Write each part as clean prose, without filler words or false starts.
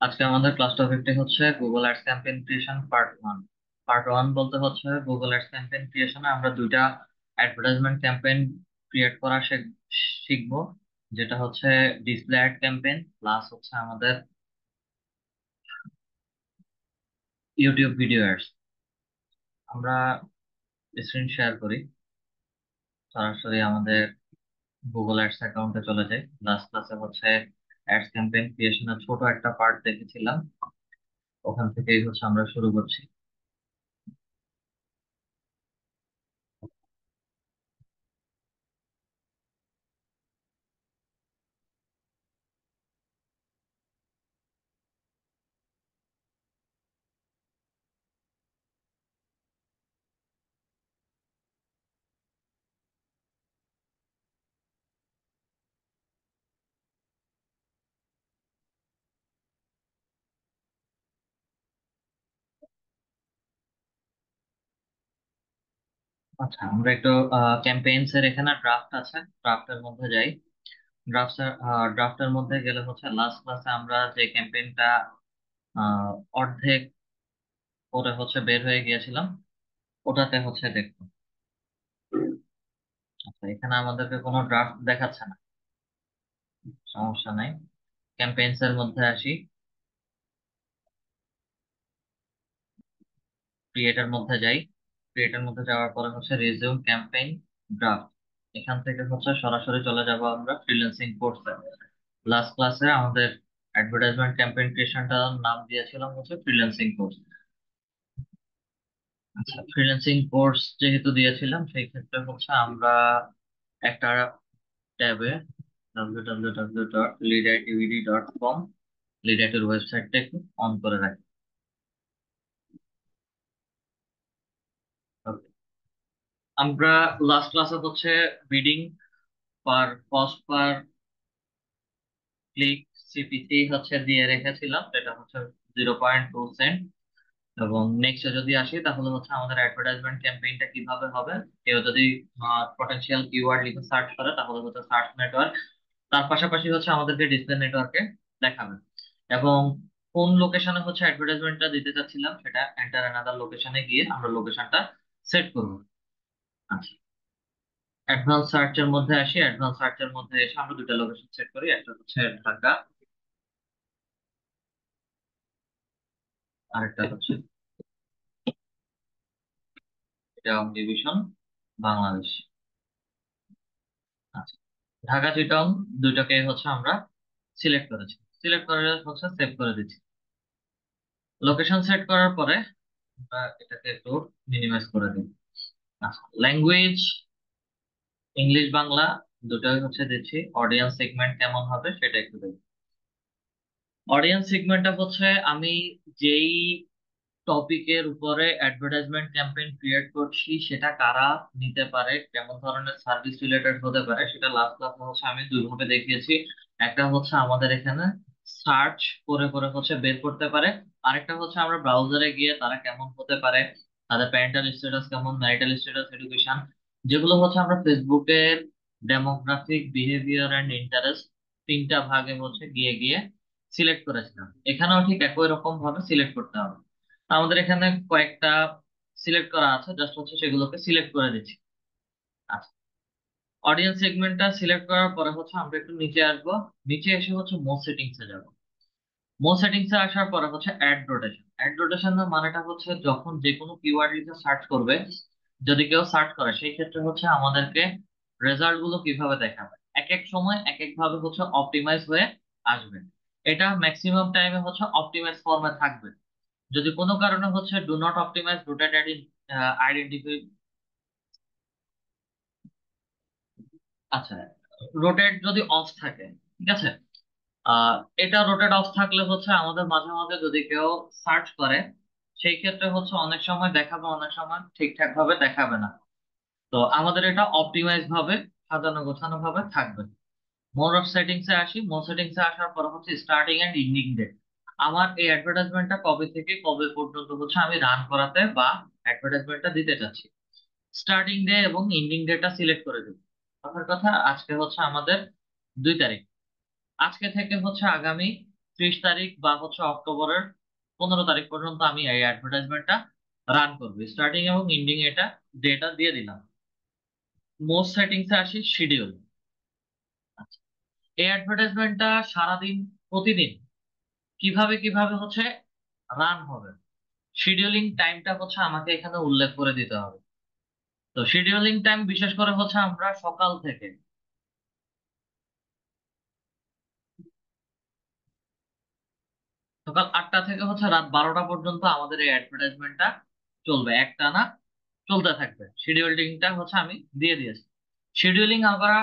আজকে আমাদের ক্লাস টপিকটি হচ্ছে Google ads campaign creation part 1। Part 1 বলতে হচ্ছে গুগল অ্যাডস ক্যাম্পেইন ক্রিয়েশনে আমরা দুইটা অ্যাডভার্টাইজমেন্ট ক্যাম্পেইন ক্রিয়েট করা শিখবো, যেটা হচ্ছে ডিসপ্লে অ্যাড ক্যাম্পেইন প্লাস হচ্ছে আমাদের ইউটিউব ভিডিও অ্যাডস। আমরা স্ক্রিন শেয়ার করি, সরাসরি আমাদের গুগল অ্যাডস অ্যাকাউন্টে চলে যাই। লাস্ট ক্লাসে হচ্ছে অ্যাডস ক্যাম্পেইন ক্রিয়েশনের ছোট একটা পার্ট দেখেছিলাম, ওখান থেকেই হচ্ছে আমরা শুরু করছি। আচ্ছা, আমরা একটু ক্যাম্পেইনস এর এখানে ড্রাফট আছে, ড্রাফটের মধ্যে যাই। ড্রাফটের মধ্যে গেলে হচ্ছে লাস্ট ক্লাসে আমরা যে ক্যাম্পেইনটা অর্ধেক করে হচ্ছে বের হয়ে গিয়েছিলাম, ওটাতে হচ্ছে দেখো। আচ্ছা, এখানে আমাদেরকে কোনো ড্রাফট দেখাচ্ছে না, সমস্যা নাই। ক্যাম্পেইনস এর মধ্যে আসি, ক্রিয়েটের মধ্যে যাই। ক্রিয়েটের মধ্যে যাওয়ার পরে হচ্ছে রিজিউম ক্যাম্পেইন ড্রাফট। এখান থেকে হচ্ছে সরাসরি চলে যাব আমরা ফ্রিল্যান্সিং কোর্সে। লাস্ট ক্লাসে আমাদের অ্যাডভার্টাইজমেন্ট ক্যাম্পেইন ক্রিয়েশনটার নাম দিয়েছিলাম হচ্ছে ফ্রিল্যান্সিং কোর্স। আচ্ছা, ফ্রিল্যান্সিং কোর্স যেহেতু দিয়েছিলাম, সেই ক্ষেত্রে হচ্ছে আমরা একটা ট্যাবে www.leaditvd.com, লিডাইটের ওয়েবসাইটটা একটু অন করে রাখি। Okay. আমরা লাস্ট ক্লাসে হচ্ছে বিডিং পার কস্ট পার ক্লিক সিপিসি হচ্ছে দিয়ে রেখেছিলাম, যেটা হচ্ছে 0.2 সেন্ট। এবং নেক্সটে যদি আসি তাহলে হচ্ছে আমাদের অ্যাডভার্টাইজমেন্ট ক্যাম্পেইনটা কিভাবে হবে। কেউ যদি পটেনশিয়াল কিওয়ার্ড লিখে সার্চ করে তাহলে হচ্ছে সার্চ নেটওয়ার্ক, তার পাশাপাশি হচ্ছে আমাদেরকে ডিসপ্লে নেটওয়ার্কে দেখাবে। এবং কোন লোকেশনে হচ্ছে অ্যাডভার্টাইজমেন্টটা দিতে চাচ্ছিলাম, সেটা এন্টার অ্যানাদার লোকেশনে গিয়ে আমরা লোকেশনটা সেট করব। আচ্ছা, অ্যাডভান্স সার্চের মধ্যে আসি। অ্যাডভান্স সার্চের মধ্যে এসে আমরা দুটো লোকেশন সেট করি, একটা হচ্ছে ঢাকা, আরেকটা হচ্ছে চিটাগং ডিভিশন, বাংলাদেশ। আচ্ছা, ঢাকা চিটং দুইটাকে হচ্ছে আমরা সিলেক্ট করেছি, সিলেক্ট করে হচ্ছে সেভ করে দিচ্ছি। লোকেশন সেট করার পরে আমরা এটাকে একটু মিনিমাইজ করে দিই। আচ্ছা, ল্যাঙ্গুয়েজ ইংলিশ বাংলা দুটোই হচ্ছে দিচ্ছি। অডিয়েন্স সেগমেন্ট কেমন হবে সেটা একটু দেখি। অডিয়েন্স সেগমেন্টটা হচ্ছে আমি যেই টপিকের উপরে অ্যাডভার্টাইজমেন্ট ক্যাম্পেইন ক্রিয়েট করছি সেটা কারা নিতে পারে, কেমন ধরনের সার্ভিস রিলেটেড হতে পারে, সেটা লাস্ট ক্লাসে হচ্ছে আমি দুই ভাবে দেখিয়েছি। একটা হচ্ছে আমাদের এখানে সার্চ করে করে হচ্ছে বের করতে পারে, আরেকটা হচ্ছে আমরা ব্রাউজারে গিয়ে তারা কেমন হতে পারে, তাদের প্যারেন্টাল স্ট্যাটাস কেমন, ম্যারিটাল স্ট্যাটাস, এডুকেশন, যেগুলো হচ্ছে আমরা ফেসবুকের ডেমোগ্রাফিক, বিহেভিয়ার অ্যান্ড ইন্টারেস্ট তিনটা ভাগে হচ্ছে গিয়ে গিয়ে সিলেক্ট করেছিলাম। এখানেও ঠিক একই রকম ভাবে সিলেক্ট করতে হবে। আমাদের এখানে কয়েকটা সিলেক্ট করা আছে, জাস্ট হচ্ছে সেগুলোকে সিলেক্ট করে দিচ্ছি। আচ্ছা, অডিয়েন্স সেগমেন্টটা সিলেক্ট করার পরে হচ্ছে আমরা একটু নিচে আসবো। নিচে এসে হচ্ছে মোর সেটিংস এ যাব। মোর সেটিংস এ আসার পরে হচ্ছে অ্যাড রোটেশন। অ্যাড রোটেশনের মানেটা হচ্ছে যখন যে কোনো কিওয়ার্ড লিখে সার্চ করবে, যদি কেউ সার্চ করে সেই ক্ষেত্রে হচ্ছে আমাদেরকে রেজাল্ট গুলো কিভাবে দেখাবে, এক এক সময় এক এক ভাবে হচ্ছে অপটিমাইজ হয়ে আসবে। এটা ম্যাক্সিমাম টাইমে হচ্ছে অপটিমাইজ ফর্মে থাকবে। যদি কোনো কারণে হচ্ছে do not optimise rotate identify, আচ্ছা, রোটেট যদি অফ থাকে, ঠিক আছে। আহ এটা রোটেট অফ থাকলে হচ্ছে আমাদের মাঝে মাঝে যদি কেউ সার্চ করে সেই ক্ষেত্রে হচ্ছে অনেক সময় দেখাবে, অনেক সময় ঠিকঠাক ভাবে দেখাবে না। তো আমাদের এটা অপটিমাইজ ভাবে সাজানো গোছানো ভাবে থাকবে। মোর অফ সেটিংস এ আসি। মোর সেটিংস এ আসার পর হচ্ছে স্টার্টিং এন্ড এন্ডিং ডেট। আমার এই অ্যাডভার্টাইজমেন্টটা কবে থেকে কবে পর্যন্ত হচ্ছে আমি রান করাতে বা অ্যাডভার্টাইজমেন্টটা দিতে চাচ্ছি, স্টার্টিং ডে এবং এন্ডিং ডেটা সিলেক্ট করে দেব। কথার কথা, আজকে হচ্ছে আমাদের 2 তারিখ। আজকে থেকে হচ্ছে আগামী 30 তারিখ বা হচ্ছে অক্টোবরের 15 তারিখ পর্যন্ত আমি এই অ্যাডভার্টাইজমেন্টটা রান করবো। স্টার্টিং এবং এন্ডিং এটা ডেটা দিয়ে দিলাম। মোস্ট সেটিংসে আসি, শিডিউল। এই অ্যাডভার্টাইজমেন্টটা সারাদিন, প্রতিদিন কিভাবে কিভাবে হচ্ছে রান হবে, শিডিউলিং টাইমটা হচ্ছে আমাকে এখানে উল্লেখ করে দিতে হবে। তো শিডিউলিং টাইম বিশেষ করে হচ্ছে আমরা সকাল থেকে, সকাল 8টা থেকে হচ্ছে রাত 12টা পর্যন্ত আমাদের এই অ্যাডভার্টাইজমেন্টটা চলবে, একটানা চলতে থাকবে। শিডিউলিংটা হচ্ছে আমি দিয়ে দিয়েছি। শিডিউলিং আবার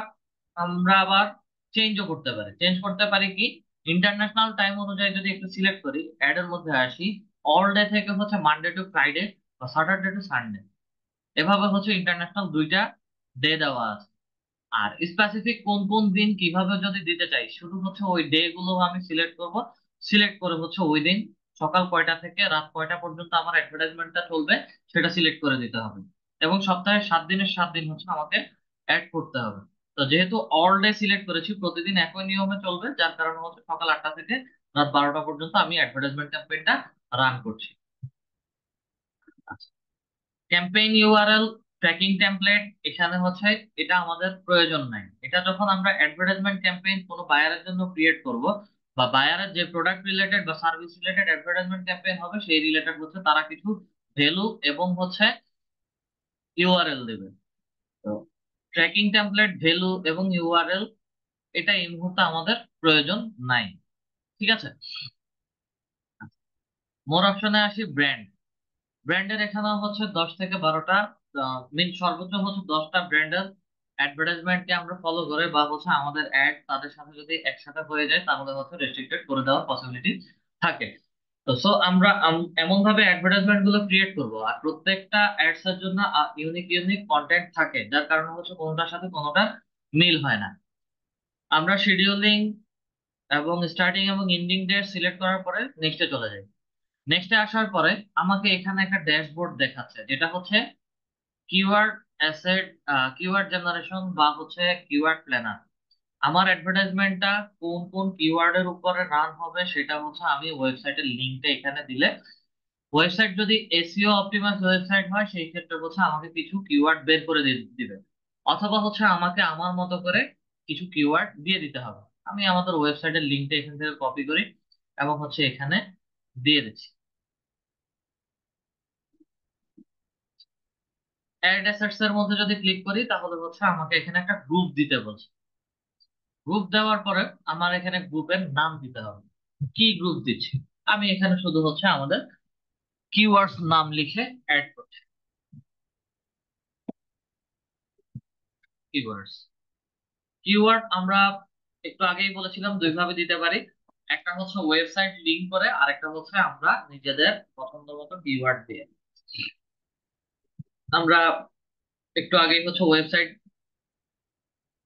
আমরা আবার চেঞ্জও করতে পারি। চেঞ্জ করতে পারি কি, ইন্টারন্যাশনাল টাইম অনুযায়ী যদি একটু সিলেক্ট করি, অ্যাড এর মধ্যে আসি, অল ডে থেকে হচ্ছে মানডে টু ফ্রাইডে বা স্যাটারডে টু সানডে, এভাবে হচ্ছে ইন্টারন্যাশনাল দুইটা ডে দেওয়া আছে। আর স্পেসিফিক কোন কোন দিন কিভাবে যদি দিতে চাই, শুধু হচ্ছে ওই ডে গুলো আমি সিলেক্ট করব। সিলেক্ট করে হচ্ছে ওই দিন সকাল কয়টা থেকে রাত কয়টা পর্যন্ত আমার অ্যাডভার্টাইজমেন্টটা চলবে সেটা সিলেক্ট করে দিতে হবে। এবং সপ্তাহে 7 দিনের 7 দিন হচ্ছে আমাকে অ্যাড করতে হবে। তো যেহেতু অল ডে সিলেক্ট করেছি, প্রতিদিন একই নিয়মে চলবে, যার কারণে হচ্ছে সকাল 8টা থেকে রাত 12টা পর্যন্ত আমি অ্যাডভার্টাইজমেন্ট ক্যাম্পেইনটা রান করছি। ক্যাম্পেইন ইউআরএল, ট্র্যাকিং টেমপ্লেট, এখানে হচ্ছে এটা আমাদের প্রয়োজন নাই। এটা যখন আমরা অ্যাডভার্টাইজমেন্ট ক্যাম্পেইন কোনো বায়ারের জন্য ক্রিয়েট করব, বা বায়ারের যে প্রোডাক্ট রিলেটেড বা সার্ভিস রিলেটেড অ্যাডভার্টাইজমেন্ট ক্যাম্পেইন হবে, সেই রিলেটেড হচ্ছে তারা কিছু ভ্যালু এবং হচ্ছে ইউআরএল দেবে। তো ট্র্যাকিং টেমপ্লেট, ভ্যালু এবং ইউআরএল এটা এই মুহূর্তে আমাদের প্রয়োজন নাই। ঠিক আছে। মোর অপশনে আসি, ব্র্যান্ড। ব্র্যান্ডের এখানে হচ্ছে 10 থেকে 12টা, মিন সর্বোচ্চ হচ্ছে 10টা ব্র্যান্ডের অ্যাডভার্টাইজমেন্টকে আমরা ফলো করে বা হচ্ছে আমাদের অ্যাড তাদের সাথে যদি একসাথে হয়ে যায় তাহলে হচ্ছে রেস্ট্রিক্টেড করে দেওয়ার পসিবিলিটি থাকে। তো সো আমরা এমন ভাবে অ্যাডভার্টাইজমেন্ট গুলো ক্রিয়েট করব, আর প্রত্যেকটা অ্যাডস এর জন্য ইউনিক ইউনিক কন্টেন্ট থাকে, যার কারণে হচ্ছে কোনোটার সাথে কোনোটা মিল হয় না। আমরা শিডিউলিং এবং স্টার্টিং এবং এন্ডিং ডেট সিলেক্ট করার পরে নেক্সটে চলে যাই। নেক্সটে আসার পরে আমাকে এখানে একটা ড্যাশবোর্ড দেখাচ্ছে, যেটা হচ্ছে কিওয়ার্ড অ্যাসেট, কিওয়ার্ড জেনারেশন বা হচ্ছে কিওয়ার্ড প্ল্যানার। আমার অ্যাডভার্টাইজমেন্টটা কোন কোন কিওয়ার্ডের উপরে রান হবে সেটা হচ্ছে আমি ওয়েবসাইটের লিঙ্কটা এখানে দিলে, ওয়েবসাইট যদি এসইও অপটিমাইজ ওয়েবসাইট হয় সেই ক্ষেত্রে হচ্ছে আমাকে কিছু কিওয়ার্ড বের করে দিবে, অথবা হচ্ছে আমাকে আমার মতো করে কিছু কিওয়ার্ড দিয়ে দিতে হবে। আমি আমাদের ওয়েবসাইটের লিঙ্কটা এখান থেকে কপি করি এবং হচ্ছে এখানে দিয়ে দিচ্ছি। অ্যাড অ্যাসেটস এর মধ্যে যদি ক্লিক করি তাহলে হচ্ছে আমাকে এখানে একটা গ্রুপ দিতে বলছে। গ্রুপ দেওয়ার পরে আমার এখানে গ্রুপের নাম দিতে হবে। কি গ্রুপ দিচ্ছি, আমি এখানে শুধু হচ্ছে আমাদের কিওয়ার্ডস নাম লিখে অ্যাড করছি। কিওয়ার্ডস, কিওয়ার্ড আমরা একটু আগেই বলেছিলাম দুই ভাবে দিতে পারি। একটা হচ্ছে ওয়েবসাইট লিংক করে, আর একটা হচ্ছে আমরা নিজেদের পছন্দ মতো কিওয়ার্ড দিয়ে। আমরা একটু আগেই হচ্ছে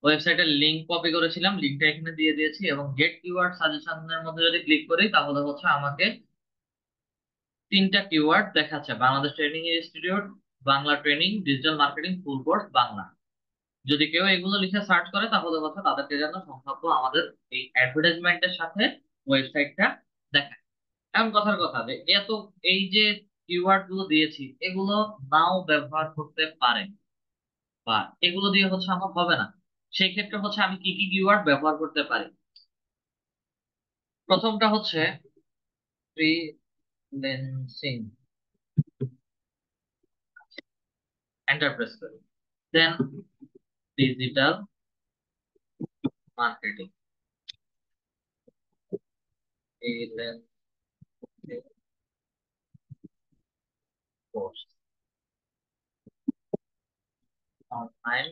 ওয়েবসাইটের লিংক কপি করেছিলাম, লিংকটা এখানে দিয়ে দিয়েছি, এবং গেট কিওয়ার্ড সাজেশনের মধ্যে যদি ক্লিক করি তাহলে হচ্ছে আমাকে 3টা কিওয়ার্ড দেখাচ্ছে: Bangladesh training institute, Bangla training, digital marketing full course Bangla. যদি কেউ এগুলো লিখে সার্চ করে তাহলে হচ্ছে তাদেরকে যেন সম্ভাব্য আমাদের এই অ্যাডভার্টাইজমেন্টের সাথে ওয়েবসাইটটা দেখায়। এমন কথার কথা যে এত, এই যে কিওয়ার্ড গুলো দিয়েছি এগুলো নাও ব্যবহার করতে পারে, বা এগুলো দিয়ে হচ্ছে আমার হবে না। সেই ক্ষেত্রে হচ্ছে আমি কি কি কিওয়ার্ড ব্যবহার করতে পারি। প্রথমটা হচ্ছে ফ্রিল্যান্সিং, এন্টারপ্রেস করি। Then digital marketing, freelancing course, online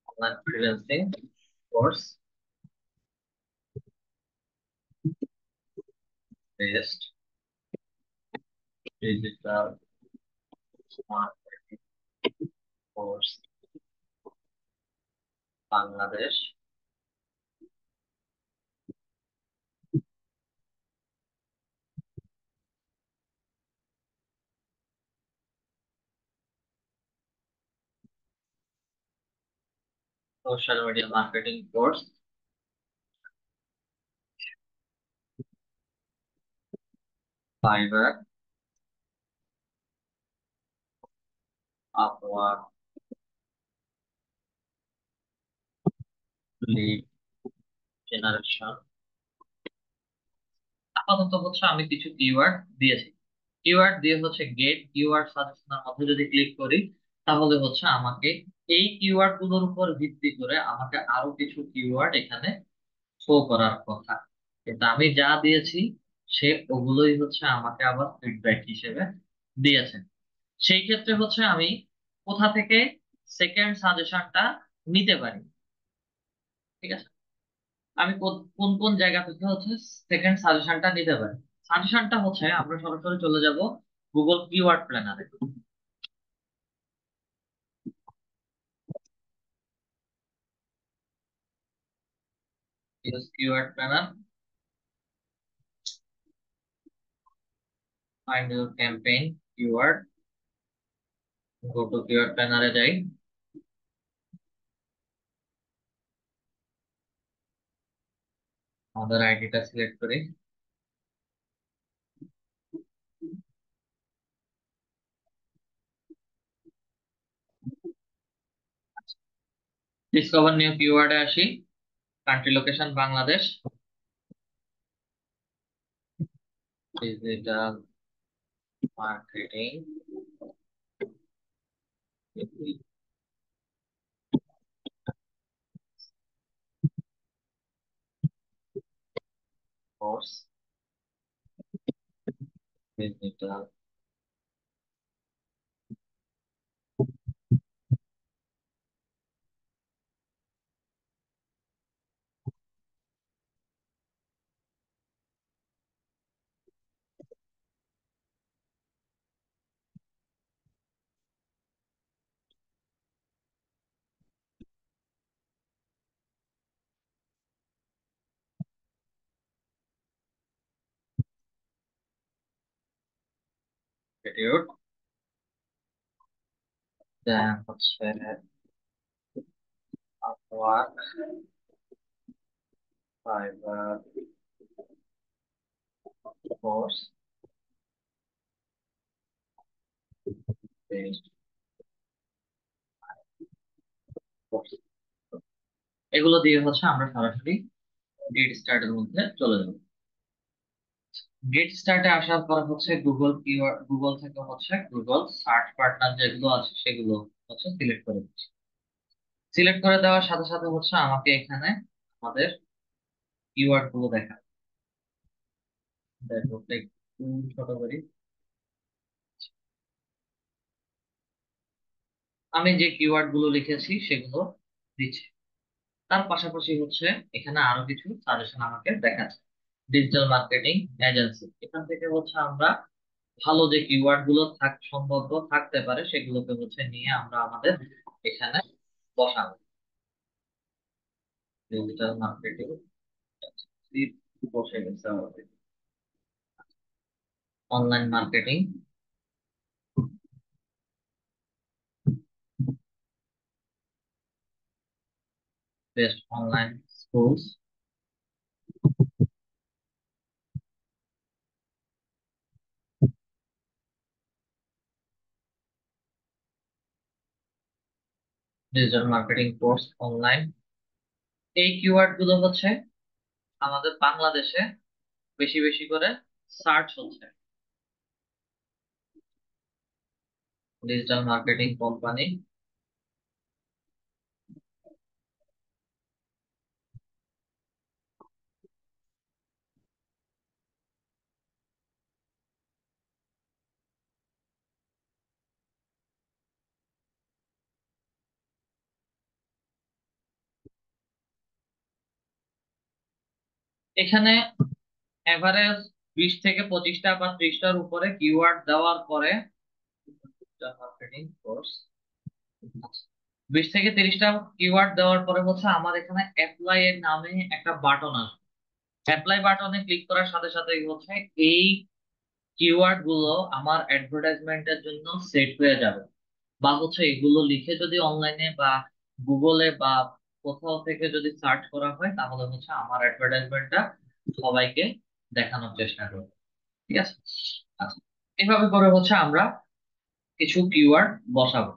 online freelancing course best digital marketing course Bangladesh. Social media marketing course Fiverr, Upwork, lead generation. আপাতত হচ্ছে আমি কিছু কিওয়ার্ড দিয়েছি। কিওয়ার্ড দিয়ে হচ্ছে গেট কিওয়ার্ড সাজেশনের মধ্যে যদি ক্লিক করি, তাহলে হচ্ছে আমাকে এই কিওয়ার্ড গুলোর উপর ভিত্তি করে আমাকে আরো কিছু কিওয়ার্ড এখানে শো করার কথা, কিন্তু আমি যা দিয়েছি সে ওগুলোই হচ্ছে আমাকে আবার ফিডব্যাক হিসেবে দিয়েছে। সেই ক্ষেত্রে হচ্ছে আমি কোথা থেকে সেকেন্ড সাজেশনটা নিতে পারি, ঠিক আছে? আমি কোন কোন জায়গা থেকে হচ্ছে সেকেন্ড সাজেশনটা নিতে পারি। সাজেশনটা হচ্ছে আমরা সরাসরি চলে যাব গুগল কিওয়ার্ড প্ল্যানারে। Use keyword planner, find your campaign keyword, go to keyword প্ল্যানারে যাই। আমাদের আইডিটা সিলেক্ট করি। ডিসকভার নিউ কিওয়ার্ডে আসি। Country location Bangladesh, digital marketing course, digital institute, then হচ্ছে Upwork, Fiverr, course, based course. এগুলো দিয়ে হচ্ছে আমরা সরাসরি গেট স্টার্টের মধ্যে চলে যাব। গেট স্টার্টে আসার পর হচ্ছে গুগল কিওয়ার্ড, গুগল থেকে হচ্ছে গুগল সার্চ পার্টনার যেগুলো আছে সেগুলো হচ্ছে সিলেক্ট করে দিচ্ছি। সিলেক্ট করে দেওয়ার সাথে সাথে হচ্ছে আমাকে এখানে আমাদের কিওয়ার্ড গুলো দেখা, দেখো একটু ছোট করি। আমি যে কিওয়ার্ড গুলো লিখেছি সেগুলো দিচ্ছি। তার পাশাপাশি হচ্ছে এখানে আরো কিছু সাজেশন আমাকে দেখাচ্ছে। ডিজিটাল মার্কেটিং এজেন্সি, এখান থেকে হচ্ছে আমরা ভালো যে কিওয়ার্ড গুলো সম্ভব থাকতে পারে সেগুলোকে হচ্ছে নিয়ে আমরা আমাদের এখানে বসাবো। ডিজিটাল মার্কেটিং বসে গেছে আমাদের। Online marketing, best online schools, digital marketing course online. এই কিওয়ার্ড গুলো হচ্ছে আমাদের বাংলাদেশে বেশি বেশি করে সার্চ হচ্ছে। ডিজিটাল মার্কেটিং কোম্পানি, এখানে এভারেজ 20 থেকে 25টা বা 30টার উপরে কিওয়ার্ড দেওয়ার পরে মার্কেটিং কোর্স, 20 থেকে 30টা কিওয়ার্ড দেওয়ার পরে হচ্ছে আমার এখানে অ্যাপ্লাই এর নামে একটা বাটন আসবে। অ্যাপ্লাই বাটনে ক্লিক করার সাথে সাথেই হচ্ছে এই কিওয়ার্ড গুলো আমার অ্যাডভার্টাইজমেন্টের জন্য সেট হয়ে যাবে। বা হচ্ছে এগুলো লিখে যদি অনলাইনে বা গুগলে বা কোথাও থেকে যদি সার্চ করা হয় তাহলে হচ্ছে আমার অ্যাডভার্টাইজমেন্টটা সবাইকে দেখানোর চেষ্টা করবে। ঠিক আছে। আচ্ছা, এভাবে করে হচ্ছে আমরা কিছু কিওয়ার্ড বসাবো।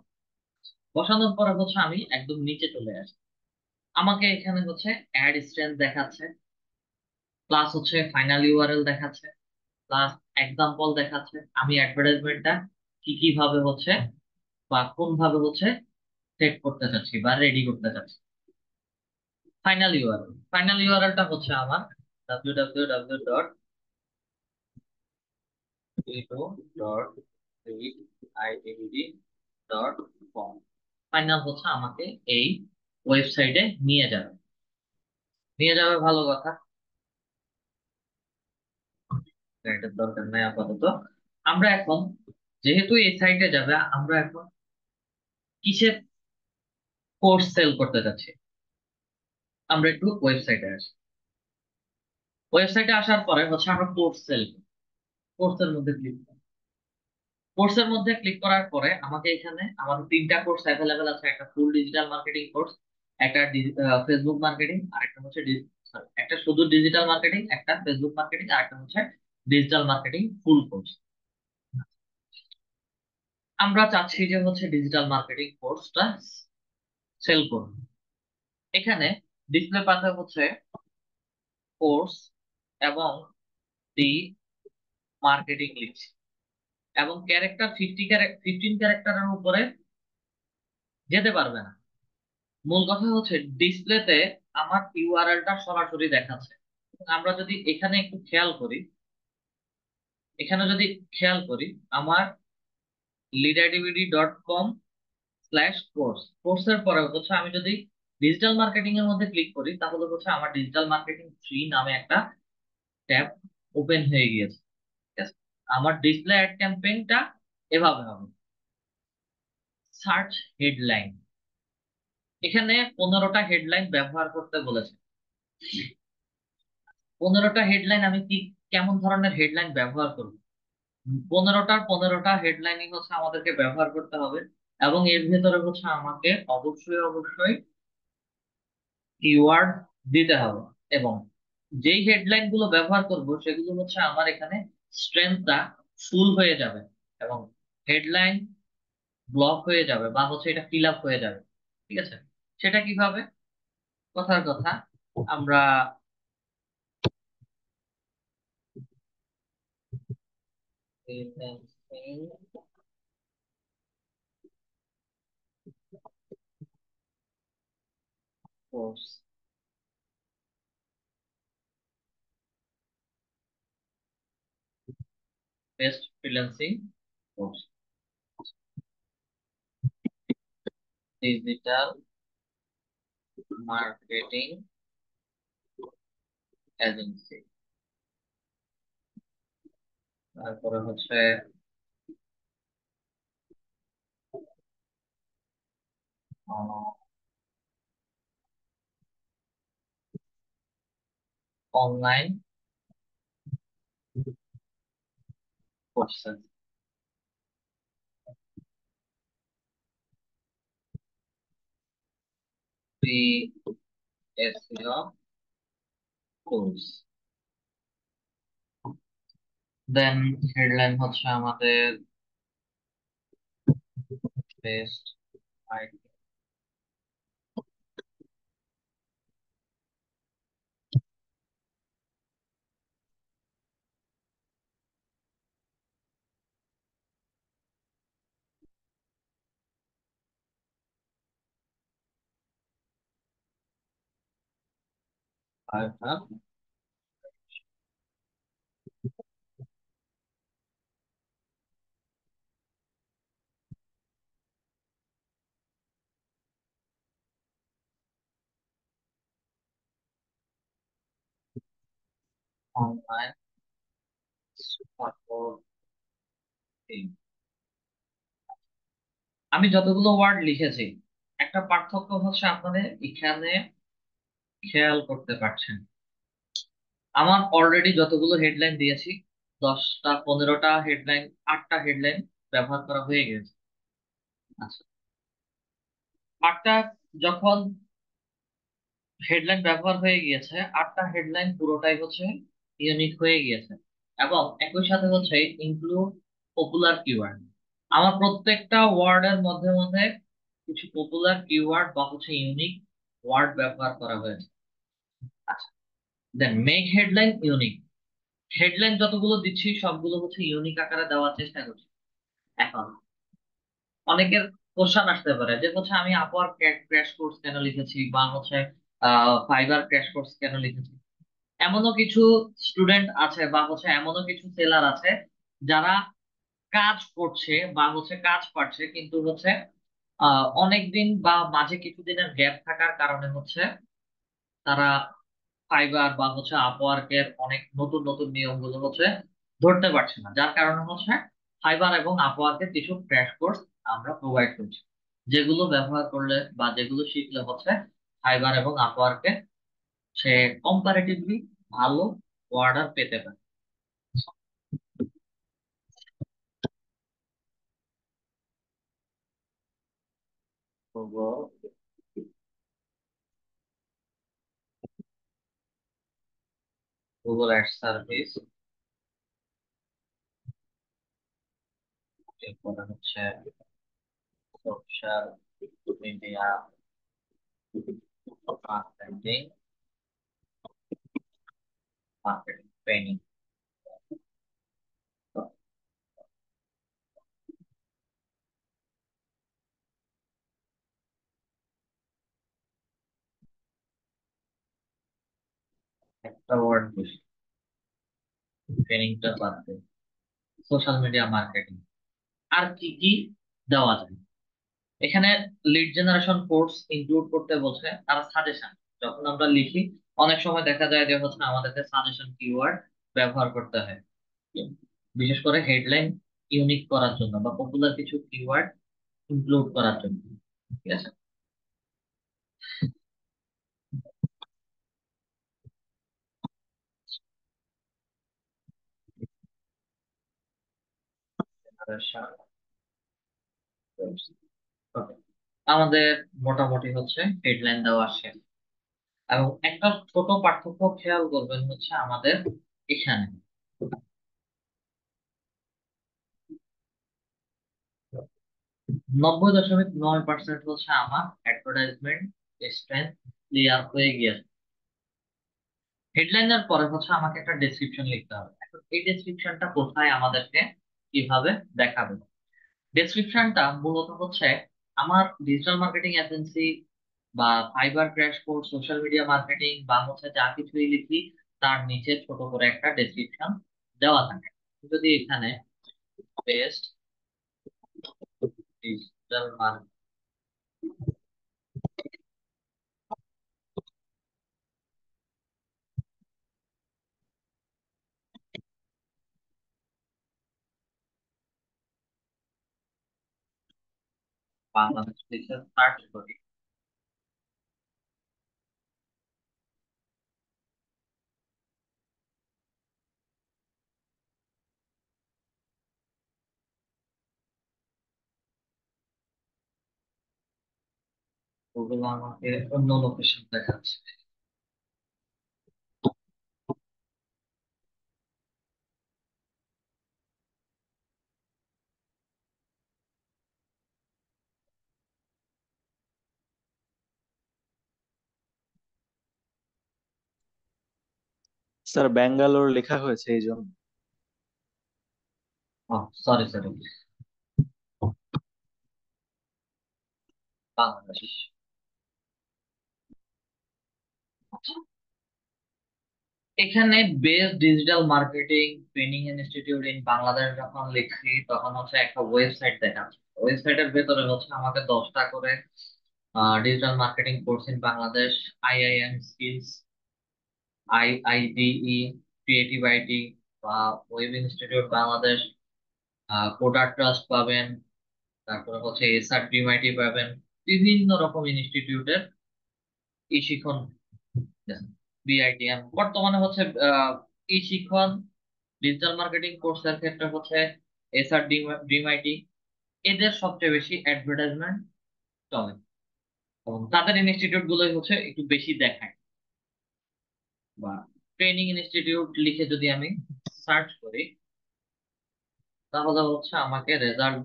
বসানোর পরে হচ্ছে আমি একদম নিচে চলে আসি। আমাকে এখানে হচ্ছে অ্যাড স্ট্রেংথ দেখাচ্ছে, প্লাস হচ্ছে ফাইনাল ইউআরএল দেখাচ্ছে, প্লাস এক্সাম্পল দেখাচ্ছে। আমি অ্যাডভার্টাইজমেন্টটা কি কিভাবে হচ্ছে বা কোন ভাবে হচ্ছে সেট করতে চাচ্ছি বা রেডি করতে চাচ্ছি। ফাইনাল ইউআরএলটা হচ্ছে আমার www.readitd.com। ফাইনাল হচ্ছে আমাকে এই ওয়েবসাইটে নিয়ে যাবে। নিয়ে যাবে, ভালো কথা। এটার দরকার নাই আপাতত। আমরা এখন যেহেতু এই সাইটে যাবে, আমরা এখন কিসের কোর্স সেল করতে যাচ্ছি। আমরা একটু ওয়েবসাইটে আসি। ওয়েবসাইটে আসার পরে হচ্ছে আমরা কোর্স সেল, কোর্সের মধ্যে ক্লিক। কোর্সের মধ্যে ক্লিক করার পরে আমাকে এখানে আমাদের তিনটা কোর্স অ্যাভেলেবেল আছে। একটা ফুল ডিজিটাল মার্কেটিং কোর্স, একটা ফেসবুক মার্কেটিং, আর একটা হচ্ছে sorry, একটা শুধু ডিজিটাল মার্কেটিং, একটা ফেসবুক মার্কেটিং, আর একটা হচ্ছে ডিজিটাল মার্কেটিং ফুল কোর্স। আমরা চাচ্ছি যে হচ্ছে ডিজিটাল মার্কেটিং কোর্সটা সেল করব। এখানে ডিসপ্লে পাতে হচ্ছে কোর্স এবং দি মার্কেটিং লিখছি, এবং ক্যারেক্টার 15 ক্যারেক্টারের উপরে যেতে পারবে না। মূল কথা হচ্ছে ডিসপ্লেতে আমার ইউআরএলটা সরাসরি দেখাচ্ছে। আমরা যদি এখানে একটু খেয়াল করি, এখানে যদি খেয়াল করি, আমার leaderdvd.com/কোর্স, কোর্সের পরে হচ্ছে আমি যদি ডিজিটাল মার্কেটিং এর মধ্যে ক্লিক করি, তাহলে হচ্ছে আমার ডিজিটাল মার্কেটিং 3 নামে একটা ট্যাব ওপেন হয়ে গিয়েছে। ঠিক আছে? আমার ডিসপ্লে অ্যাড ক্যাম্পেইনটা এভাবে হবে। সার্চ হেডলাইন, এখানে 15টা হেডলাইন ব্যবহার করতে বলেছে। 15টা হেডলাইন আমি কি কেমন ধরনের হেডলাইন ব্যবহার করব? 15টার 15টা হেডলাইনিং হচ্ছে আমাদেরকে ব্যবহার করতে হবে, এবং এর ভেতরে হচ্ছে আমাকে অবশ্যই অবশ্যই কিওয়ার্ড দিতে হবে। এবং যেই হেডলাইন গুলো ব্যবহার করব সেগুলো হচ্ছে আমার এখানে স্ট্রেংথটা ফুল হয়ে যাবে, এবং হেডলাইন ব্লক হয়ে যাবে বা হচ্ছে এটা ফিল আপ হয়ে যাবে। ঠিক আছে? সেটা কিভাবে? কথার কথা, আমরা course, best freelancing course, digital marketing agency, তারপরে হচ্ছে online courses, free SEO course. Then headline হচ্ছে আমাদের best idea, online support team. আমি যতগুলো ওয়ার্ড লিখেছি, একটা পার্থক্য হচ্ছে আপনাদের এখানে খেয়াল করতে পারছেন। আমার অলরেডি যতগুলো হেডলাইন দিয়েছি, 10টা 15টা হেডলাইন, 8টা হেডলাইন ব্যবহার করা হয়ে গেছে। আচ্ছা, 8টা যখন হেডলাইন ব্যবহার হয়ে গিয়েছে, 8টা হেডলাইন পুরোটাই হচ্ছে ইউনিক হয়ে গিয়েছে। এবং একই সাথে হচ্ছে ইনক্লুড পপুলার কিওয়ার্ড। আমার প্রত্যেকটা ওয়ার্ডের মধ্যে মধ্যে কিছু পপুলার কিওয়ার্ড বা হচ্ছে ইউনিক ওয়ার্ড ব্যবহার করা হয়েছে। আচ্ছা, then make headline unique. Headline যতগুলো দিচ্ছি সবগুলো হচ্ছে ইউনিক আকারে দেওয়ার চেষ্টা করছি। এখন অনেকের কোশ্চেন আসতে পারে যে হচ্ছে আমি আপওয়ার্ক ক্র্যাশ কোর্স কেন লিখেছি বা হচ্ছে ফাইবার ক্র্যাশ কোর্স কেন লিখেছি। এমনও কিছু স্টুডেন্ট আছে বা হচ্ছে এমনও কিছু সেলার আছে যারা কাজ করছে বা হচ্ছে কাজ পাচ্ছে, কিন্তু হচ্ছে অনেক দিন বা মাঝে কিছুদিনের গ্যাপ থাকার কারণে হচ্ছে তারা ফাইবার বা হচ্ছে আপওয়ার্কের অনেক নতুন নতুন নিয়মগুলো হচ্ছে ধরতে পারছে না, যার কারণে হচ্ছে ফাইবার এবং আপওয়ার্কের কিছু ক্র্যাশ কোর্স আমরা প্রোভাইড করছি, যেগুলো ব্যবহার করলে বা যেগুলো শিখলে হচ্ছে ফাইবার এবং আপওয়ার্কে সে কম্পারেটিভলি ভালো অর্ডার পেতে পারে। গুগল গুগল অ্যাড সার্ভিস, এরপরে হচ্ছে social media marketing, marketing training. একটা ওয়ার্ড বেশি, ট্রেনিংটা বাদ দেয়, সোশ্যাল মিডিয়া মার্কেটিং। আর কি কি দেওয়া যায় এখানে? লিড জেনারেশন কোর্স ইনক্লুড করতে বলছে, আর সাজেশন। যখন আমরা লিখি অনেক সময় দেখা যায় যে হচ্ছে আমাদেরকে সাজেশন কিওয়ার্ড ব্যবহার করতে হয়, বিশেষ করে হেডলাইন ইউনিক করার জন্য বা পপুলার কিছু কিওয়ার্ড ইনক্লুড করার জন্য। ঠিক আছে, Okay. আমাদের মোটামুটি হচ্ছে হেডলাইন দেওয়া শেষ। এবং একটা ছোট পার্থক্য খেয়াল করবেন হচ্ছে আমাদের এখানে 90.9% হচ্ছে আমার অ্যাডভার্টাইজমেন্ট স্ট্রেংথ ক্লিয়ার হয়ে গিয়েছে। হেডলাইনের পরে হচ্ছে আমাকে একটা ডেসক্রিপশন লিখতে হবে। এখন এই ডেসক্রিপশনটা কোথায় আমাদেরকে কিভাবে দেখাবে? ডেসক্রিপশনটা মূলত হচ্ছে আমার ডিজিটাল মার্কেটিং এজেন্সি বা fibre crash course, social media marketing বা হচ্ছে যা কিছুই লিখি তার নিচে ছোট করে একটা ডেসক্রিপশন দেওয়া থাকে। যদি এখানে বেস্ট ডিজিটাল বাংলাদেশ লিখে সার্চ করি, ওগুলো আমাকে অন্য লোকেশন দেখাচ্ছে। স্যার ব্যাঙ্গালোর লেখা হয়েছে এই জন্য। ও, সরি সরি, বাংলাদেশ। আচ্ছা, এখানে best digital marketing training institute in Bangladesh যখন লিখছি তখন হচ্ছে একটা ওয়েবসাইট দেখাচ্ছে। ওয়েবসাইটের ভেতরে হচ্ছে আমাকে 10টা করে digital marketing course in Bangladesh, IIM skills, IIDE, creative IT বা web institute Bangladesh, coder trust পাবেন, তারপরে হচ্ছে এসআর ডিমআইটি পাবেন, বিভিন্ন রকম ইনস্টিটিউটের ই শিখন, বিআইটিএম বর্তমানে হচ্ছে ই শিখন ডিজিটাল মার্কেটিং কোর্সের ক্ষেত্রে হচ্ছে এসআর ডিমআইটি, এদের সবচেয়ে বেশি অ্যাডভার্টাইজমেন্ট চলে এবং তাদের ইনস্টিটিউট গুলোই হচ্ছে একটু বেশি দেখায়। বা ট্রেনিং ইনস্টিটিউট লিখে যদি আমি সার্চ করি, তাহলে হচ্ছে আমাকে রেজাল্ট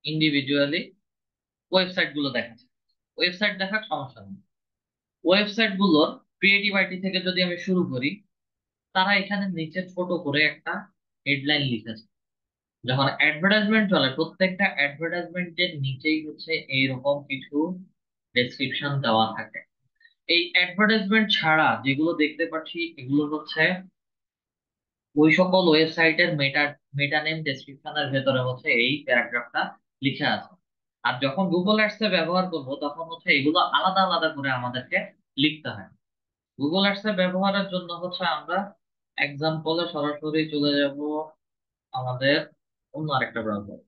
ইন্ডিভিজুয়ালি ওয়েবসাইট গুলো দেখাচ্ছে। ওয়েবসাইট দেখার সমস্যা নেই, ওয়েবসাইট গুলোর ক্রিয়েটিভ আইটি থেকে যদি আমি শুরু করি, তারা এখানে নিচে ছোট করে একটা হেডলাইন লিখেছে। যখন অ্যাডভার্টাইজমেন্ট চলে, প্রত্যেকটা অ্যাডভার্টাইজমেন্টের নিচেই হচ্ছে এইরকম কিছু ডেসক্রিপশন দেওয়া থাকে। এই অ্যাডভার্টাইজমেন্ট ছাড়া যেগুলো দেখতে পাচ্ছি, এগুলো হচ্ছে ওই সকল ওয়েবসাইটের মেটা মেটা নেম ডেসক্রিপশনের ভেতরে হচ্ছে এই প্যারাগ্রাফটা লিখে আছে। আর যখন গুগল অ্যাডস এ ব্যবহার করব, তখন হচ্ছে এগুলো আলাদা আলাদা করে আমাদেরকে লিখতে হয়। গুগল অ্যাডস এ ব্যবহারের জন্য হচ্ছে আমরা এক্সাম্পলে সরাসরি চলে যাব আমাদের অন্য আরেকটা ব্রাউজার।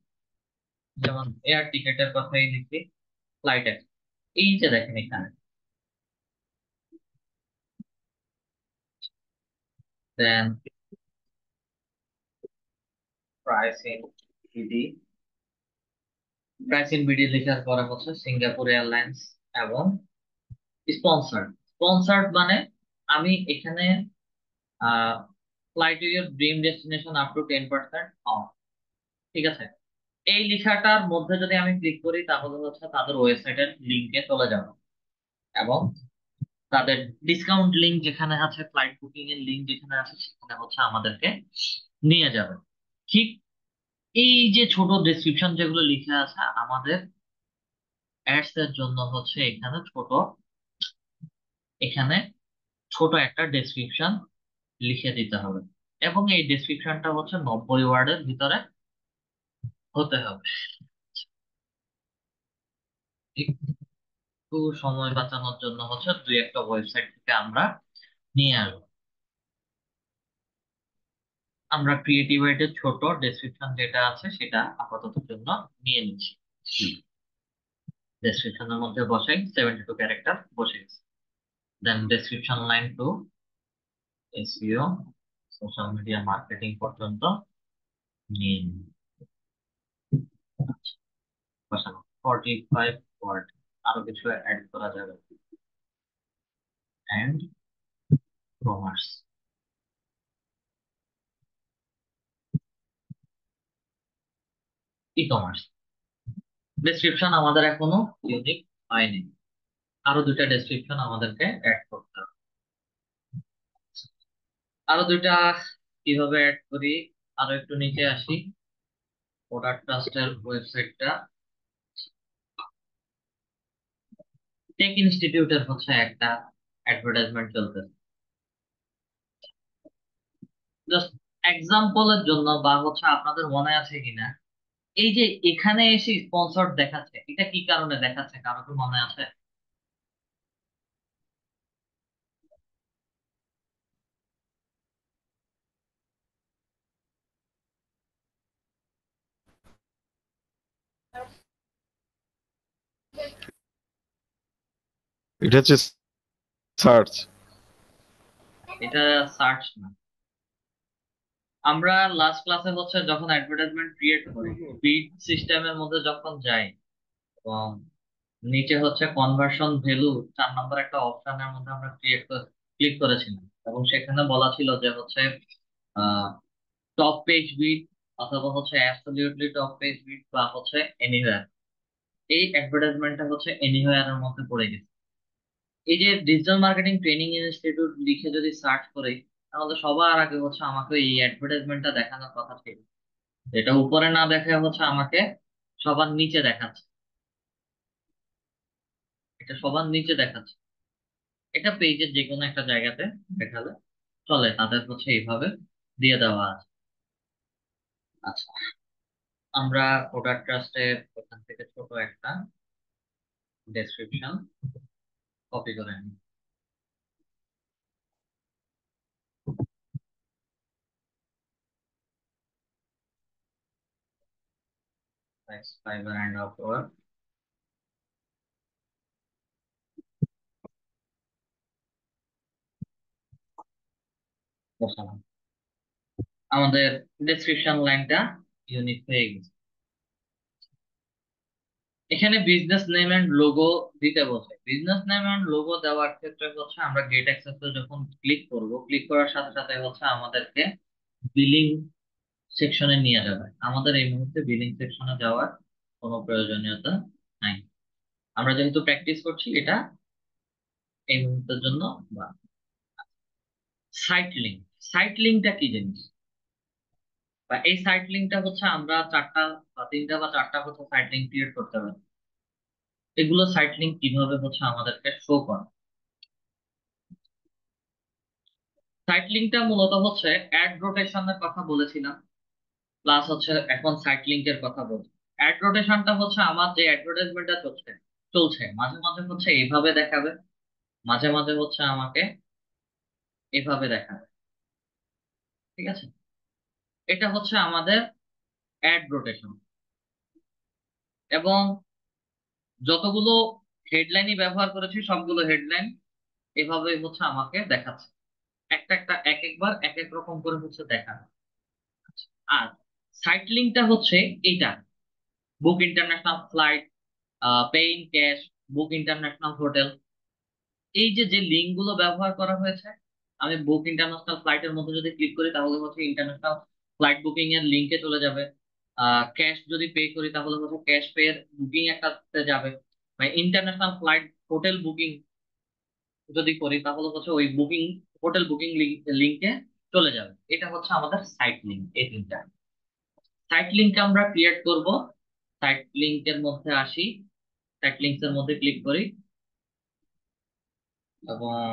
যেমন এয়ার টিকেটের কথাই লিখি, ফ্লাইট। এই যে দেখেন এখানে, then price in BD. Price in BD লেখার পরে হচ্ছে সিঙ্গাপুর এয়ারলাইন্স এবং স্পন্সার্ড। স্পন্সার্ড মানে আমি এখানে flight to your dream destination up to 10% off, ঠিক আছে। এই লেখাটার মধ্যে যদি আমি ক্লিক করি, তাহলে হচ্ছে তাদের ওয়েবসাইটের লিঙ্কে চলে যাব এবং তাদের ডিসকাউন্ট লিঙ্ক যেখানে আছে, ফ্লাইট বুকিং এর লিঙ্ক যেখানে আছে, সেখানে হচ্ছে আমাদেরকে নিয়ে যাবে। ঠিক এই যে ছোট ডেসক্রিপশন যেগুলো লিখে আছে, আমাদের অ্যাডস এর জন্য হচ্ছে এখানে ছোট একটা ডেসক্রিপশন লিখে দিতে হবে, এবং এই ডেসক্রিপশনটা হচ্ছে 90 ওয়ার্ডের ভিতরে হতে হবে। একটু সময় বাঁচানোর জন্য হচ্ছে দুই একটা ওয়েবসাইট থেকে আমরা নিয়ে আসবো। আমরা ক্রিয়েটিভ এর ছোট ডেসক্রিপশন যেটা আছে সেটা আপাতত জন্য নিয়ে নিচ্ছি। ডেসক্রিপশনের মধ্যে বসাই 72 ক্যারেক্টার বসে গেছে। Then description line two SEO social media marketing পর্যন্ত নিয়ে নিই। বসানো 45 ওয়ার্ড, আরো কিছু অ্যাড করা যাবে। And commerce, e commerce. Description আমাদের এখনো ইউনিক হয়নি, আরো দুইটা ডেসক্রিপশন আমাদেরকে অ্যাড করতে হবে। আরো দুইটা কিভাবে অ্যাড করি, আরো একটু নিচে আসি। প্রোডাক্ট ট্রাস্টের ওয়েবসাইটটা, টেক ইনস্টিটিউটের হচ্ছে একটা অ্যাডভার্টাইজমেন্ট চলতেছে। জাস্ট এক্সাম্পলের জন্য, বা হচ্ছে আপনাদের মনে আছে কিনা, এই যে এখানে এসে স্পন্সর দেখাচ্ছে, এটা কি কারণে দেখাচ্ছে, কারো কি মনে আছে? এটা হচ্ছে সার্চ। এটা সার্চ না। আমরা লাস্ট ক্লাসে হচ্ছে যখন অ্যাডভার্টাইজমেন্ট ক্রিয়েট করি, বিড সিস্টেমের মধ্যে যখন যাই, এবং নিচে হচ্ছে কনভার্সন ভ্যালু 4 নম্বর একটা অপশনের মধ্যে আমরা ক্লিক করেছিলাম, এবং সেখানে বলা ছিল যে হচ্ছে টপ পেজ বিট, অথবা হচ্ছে অ্যাবসলিউটলি টপ পেজ বিট, বা হচ্ছে এনিওয়্যার। এই অ্যাডভার্টাইজমেন্টটা হচ্ছে এনিওয়্যার এর মধ্যে পড়ে গেছে। এই যে ডিজিটাল মার্কেটিং ট্রেনিং ইনস্টিটিউট লিখে যদি সার্চ করি, তাহলে সবার আগে হচ্ছে আমাকে এই অ্যাডভার্টাইজমেন্টটা দেখানোর কথা ছিল। এটা উপরে না দেখে হচ্ছে আমাকে সবার নিচে দেখাচ্ছে। এটা সবার নিচে দেখাচ্ছে। এটা পেজের যে কোনো একটা জায়গাতে দেখালে চলে, তাদের হচ্ছে এইভাবে দিয়ে দেওয়া আছে। আচ্ছা, আমরা প্রোডাক্ট ট্রাস্টের ওখান থেকে ছোট একটা ডেসক্রিপশন কপি করে নিই। ফাইবার অ্যান্ড আউটওয়ার বসালাম। আমাদের ডেসক্রিপশন লাইনটা ইউনিক হয়ে গেছে। এখানে বিজনেস নেম এন্ড লোগো দিতে বলছে। বিজনেস নেম এন্ড লোগো দেওয়ার ক্ষেত্রে হচ্ছে আমরা গেট অ্যাক্সেস যখন ক্লিক করব, ক্লিক করার সাথে সাথে হচ্ছে আমাদেরকে বিলিং সেকশনে নিয়ে যাবে। আমাদের এই মুহূর্তে বিলিং সেকশনে যাওয়ার কোনো প্রয়োজনীয়তা নাই। আমরা যেহেতু প্র্যাকটিস করছি, এটা এই মুহূর্তের জন্য। বা সাইট লিঙ্ক, সাইট লিঙ্কটা কি জিনিস? বা এই সাইট লিঙ্কটা হচ্ছে আমরা চারটা বা তিনটা বা চারটা হচ্ছে সাইট লিঙ্ক ক্রিয়েট করতে পারি। এগুলো সাইট লিঙ্ক কিভাবে হচ্ছে আমাদেরকে শো করে? সাইট লিঙ্কটা মূলত হচ্ছে অ্যাড রোটেশনের কথা বলেছিলাম, প্লাস হচ্ছে এখন সাইট লিঙ্কের কথা বলছি। অ্যাড রোটেশনটা হচ্ছে আমার যে অ্যাডভার্টাইজমেন্টটা চলছে চলছে মাঝে মাঝে হচ্ছে এইভাবে দেখাবে, মাঝে মাঝে হচ্ছে আমাকে এভাবে দেখাবে। ঠিক আছে, এটা হচ্ছে আমাদের অ্যাড রোটেশন। এবং যতগুলো হেডলাইনই ব্যবহার করেছি সবগুলো হেডলাইন এভাবে হচ্ছে আমাকে দেখাচ্ছে, একটা একটা এক একবার এক এক রকম করে হচ্ছে দেখানো। আর সাইট লিঙ্কটা হচ্ছে এইটা, book international flight, pay in cash, book international hotel. এই যে যে লিঙ্ক গুলো ব্যবহার করা হয়েছে, আমি বুক ইন্টারন্যাশনাল ফ্লাইটের মধ্যে যদি ক্লিক করি তাহলে হচ্ছে ইন্টারন্যাশনাল ফ্লাইট বুকিং এর লিঙ্কে চলে যাবে। ক্যাশ যদি পে করি তাহলে হচ্ছে ক্যাশ পে এর বুকিং একটাতে যাবে। মানে ইন্টারন্যাশনাল ফ্লাইট হোটেল বুকিং যদি করি তাহলে হচ্ছে ওই বুকিং হোটেল বুকিং লিঙ্কে চলে যাবে। এটা হচ্ছে আমাদের সাইট লিঙ্ক। এই তিনটা সাইট লিঙ্ক আমরা ক্রিয়েট করব। সাইট লিঙ্কের মধ্যে আসি, সাইট লিঙ্কস এর মধ্যে ক্লিক করি এবং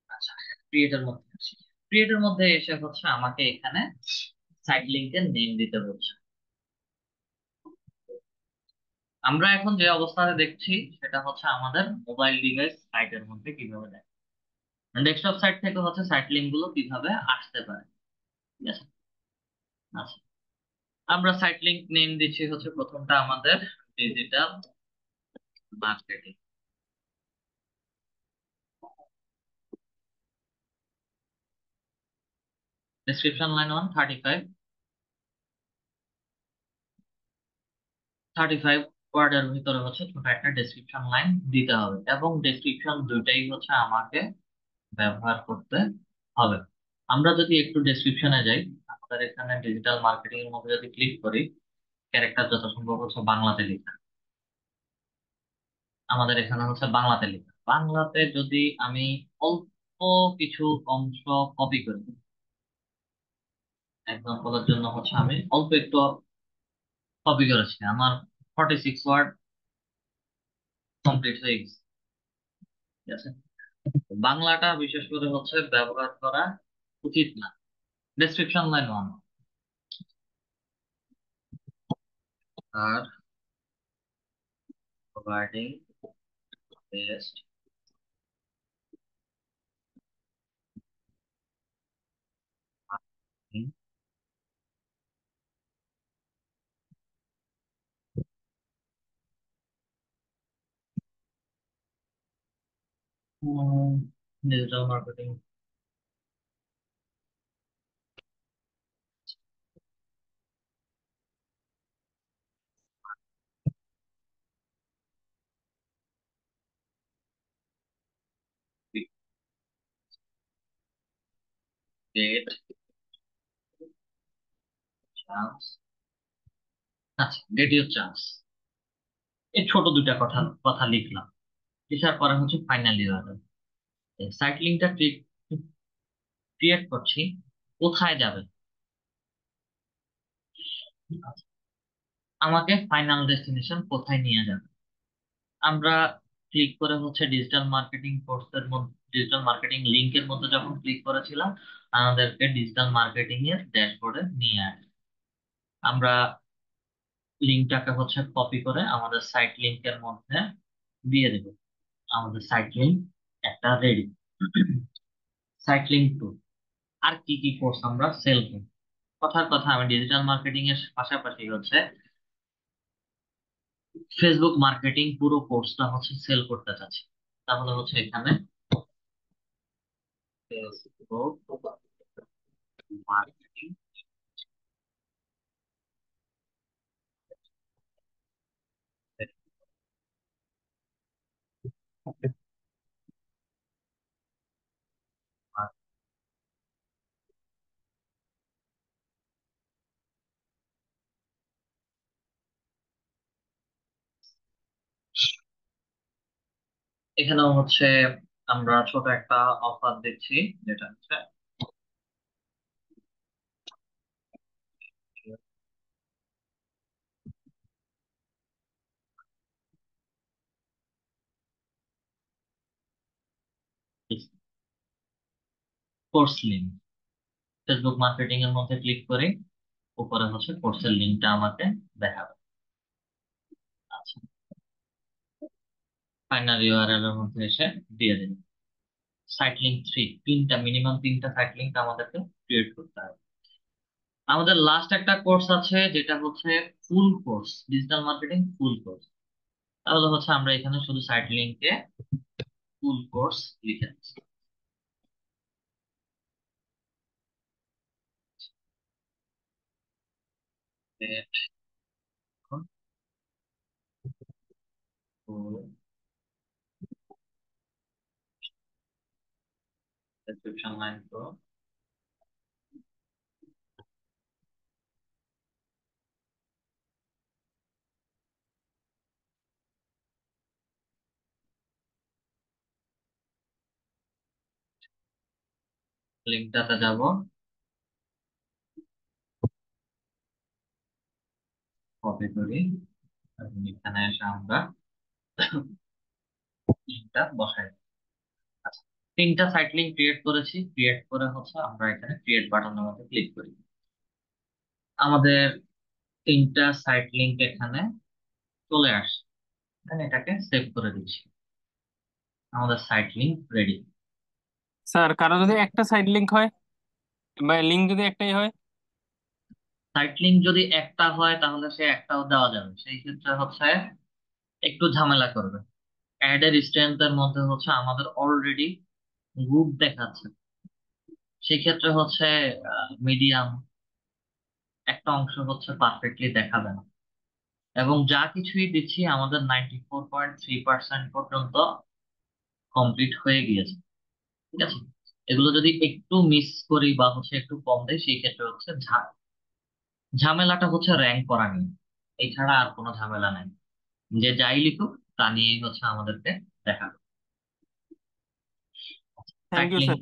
আচ্ছা, ক্রিয়েটের মধ্যে আসি। ক্রিয়েটের মধ্যে এসে হচ্ছে আমাকে এখানে সাইট লিঙ্কের নেম দিতে হচ্ছে। আমরা এখন যে অবস্থাতে দেখছি সেটা হচ্ছে আমাদের মোবাইল ডিভাইস সাইটের মধ্যে কিভাবে দেয়, ডেস্কটপ সাইট থেকে হচ্ছে সাইট লিঙ্ক গুলো কিভাবে আসতে পারে। ঠিক আছে, আচ্ছা, আমরা সাইট লিঙ্ক নেম দিচ্ছি হচ্ছে প্রথমটা আমাদের ডিজিটাল মার্কেটিং। ডেসক্রিপশন লাইন 135, 35 ওয়ার্ডের ভিতরে হচ্ছে ছোট একটা ডেসক্রিপশন লাইন দিতে হবে, এবং ডেসক্রিপশন দুইটাই হচ্ছে আমাকে ব্যবহার করতে হবে। আমরা যদি একটু ডেসক্রিপশনে যাই, আমাদের এখানে ডিজিটাল মার্কেটিং এর মধ্যে যদি ক্লিক করি, ক্যারেক্টার যত সম্ভব হচ্ছে বাংলাতে লেখা। আমাদের এখানে হচ্ছে বাংলাতে লেখা। বাংলাতে যদি আমি অল্প কিছু অংশ কপি করি, এক্সাম্পলের জন্য হচ্ছে আমি অল্প একটু কপি করেছি, আমার 46 ওয়ার্ড কমপ্লিট হয়ে গেছে। ঠিক আছে, বাংলাটা বিশেষ করে হচ্ছে ব্যবহার করা উচিত না। ডেসক্রিপশন লাইন 1, আর providing best digital marketing date chance. আচ্ছা, রেডিও চান্স, এই ছোট দুইটা কথা কথা লিখলাম। লিখার পরে হচ্ছে ফাইনালি সাইট লিঙ্কটা ক্রিয়েট করছি। কোথায় যাবে? আমাকে ফাইনাল ডেস্টিনেশন কোথায় নিয়ে যাবে? আমরা ক্লিক করে হচ্ছে ডিজিটাল মার্কেটিং কোর্সের মধ্যে, ডিজিটাল মার্কেটিং লিংকের মধ্যে যখন ক্লিক করেছিলাম, আমাদেরকে ডিজিটাল মার্কেটিং এর ড্যাশবোর্ডে নিয়ে আসে। আমরা লিঙ্কটাকে হচ্ছে কপি করে আমাদের সাইট লিংকের মধ্যে দিয়ে দেব। আমাদের সাইট লিংক একটা রেডি। সাইট লিংক টু, আর কি কি কোর্স আমরা সেল করি? কথার কথা, আমি ডিজিটাল মার্কেটিং এর পাশাপাশি হচ্ছে ফেসবুক মার্কেটিং পুরো কোর্সটা হচ্ছে সেল করতে চাচ্ছি। তাহলে হচ্ছে এখানে ফেসবুক মার্কেটিং এখানেও হচ্ছে আমরা ছোট একটা অফার দিচ্ছি, যেটা হচ্ছে কোর্স লিঙ্ক। ফেসবুক মার্কেটিং এর মধ্যে ক্লিক করে উপরে হচ্ছে কোর্সের লিঙ্কটা আমাকে দেখাবে। আচ্ছা, ফাইনাল ইউআরএল এর মধ্যে এসে দিয়ে দিন। সাইট লিঙ্ক 3, মিনিমাম তিনটা সাইট লিঙ্ক আমাদেরকে ক্রিয়েট করতে হবে। আমাদের লাস্ট একটা কোর্স আছে, যেটা হচ্ছে full course, digital marketing full course. তাহলে হচ্ছে আমরা এখানে শুধু সাইট লিঙ্কে ফুল কোর্স লিখে দিচ্ছি। ডেসক্রিপশন লাইন তো লিঙ্কটাতে যাব, কপি করি, এবং এখানে এসে আমরা লিঙ্কটা বসাই দিই। আচ্ছা, তিনটা সাইট লিঙ্ক ক্রিয়েট করেছি, ক্রিয়েট করে হচ্ছে আমরা এখানে ক্রিয়েট বাটনের মধ্যে ক্লিক করি। আমাদের তিনটা সাইট লিঙ্ক এখানে চলে আসছে। এখানে এটাকে সেভ করে দিচ্ছি। আমাদের সাইট লিঙ্ক রেডি। স্যার কারো যদি একটা সাইড লিংক হয় বা লিঙ্ক যদি একটাই হয়? সাইট লিঙ্ক যদি একটা হয় তাহলে সে একটাও দেওয়া যাবে, সেই ক্ষেত্রে হচ্ছে একটু ঝামেলা করবে। অ্যাড এর স্ট্রেংথ এর মধ্যে হচ্ছে আমাদের অলরেডি গ্রুপ দেখাচ্ছে, সেই ক্ষেত্রে হচ্ছে মিডিয়াম একটা অংশ হচ্ছে পারফেক্টলি দেখাবে না। এবং যা কিছুই দিচ্ছি আমাদের 94.3% পর্যন্ত কমপ্লিট হয়ে গিয়েছে। ঠিক আছে, এগুলো যদি একটু মিস করি বা হচ্ছে একটু কম দেয়, সেই ক্ষেত্রে হচ্ছে ঝামেলাটা হচ্ছে র্যাঙ্ক করা নিয়ে। এছাড়া আর কোনো ঝামেলা নাই। যে যাই লিখুক তা নিয়ে হচ্ছে আমাদেরকে দেখাবে। Thank site you link, sir.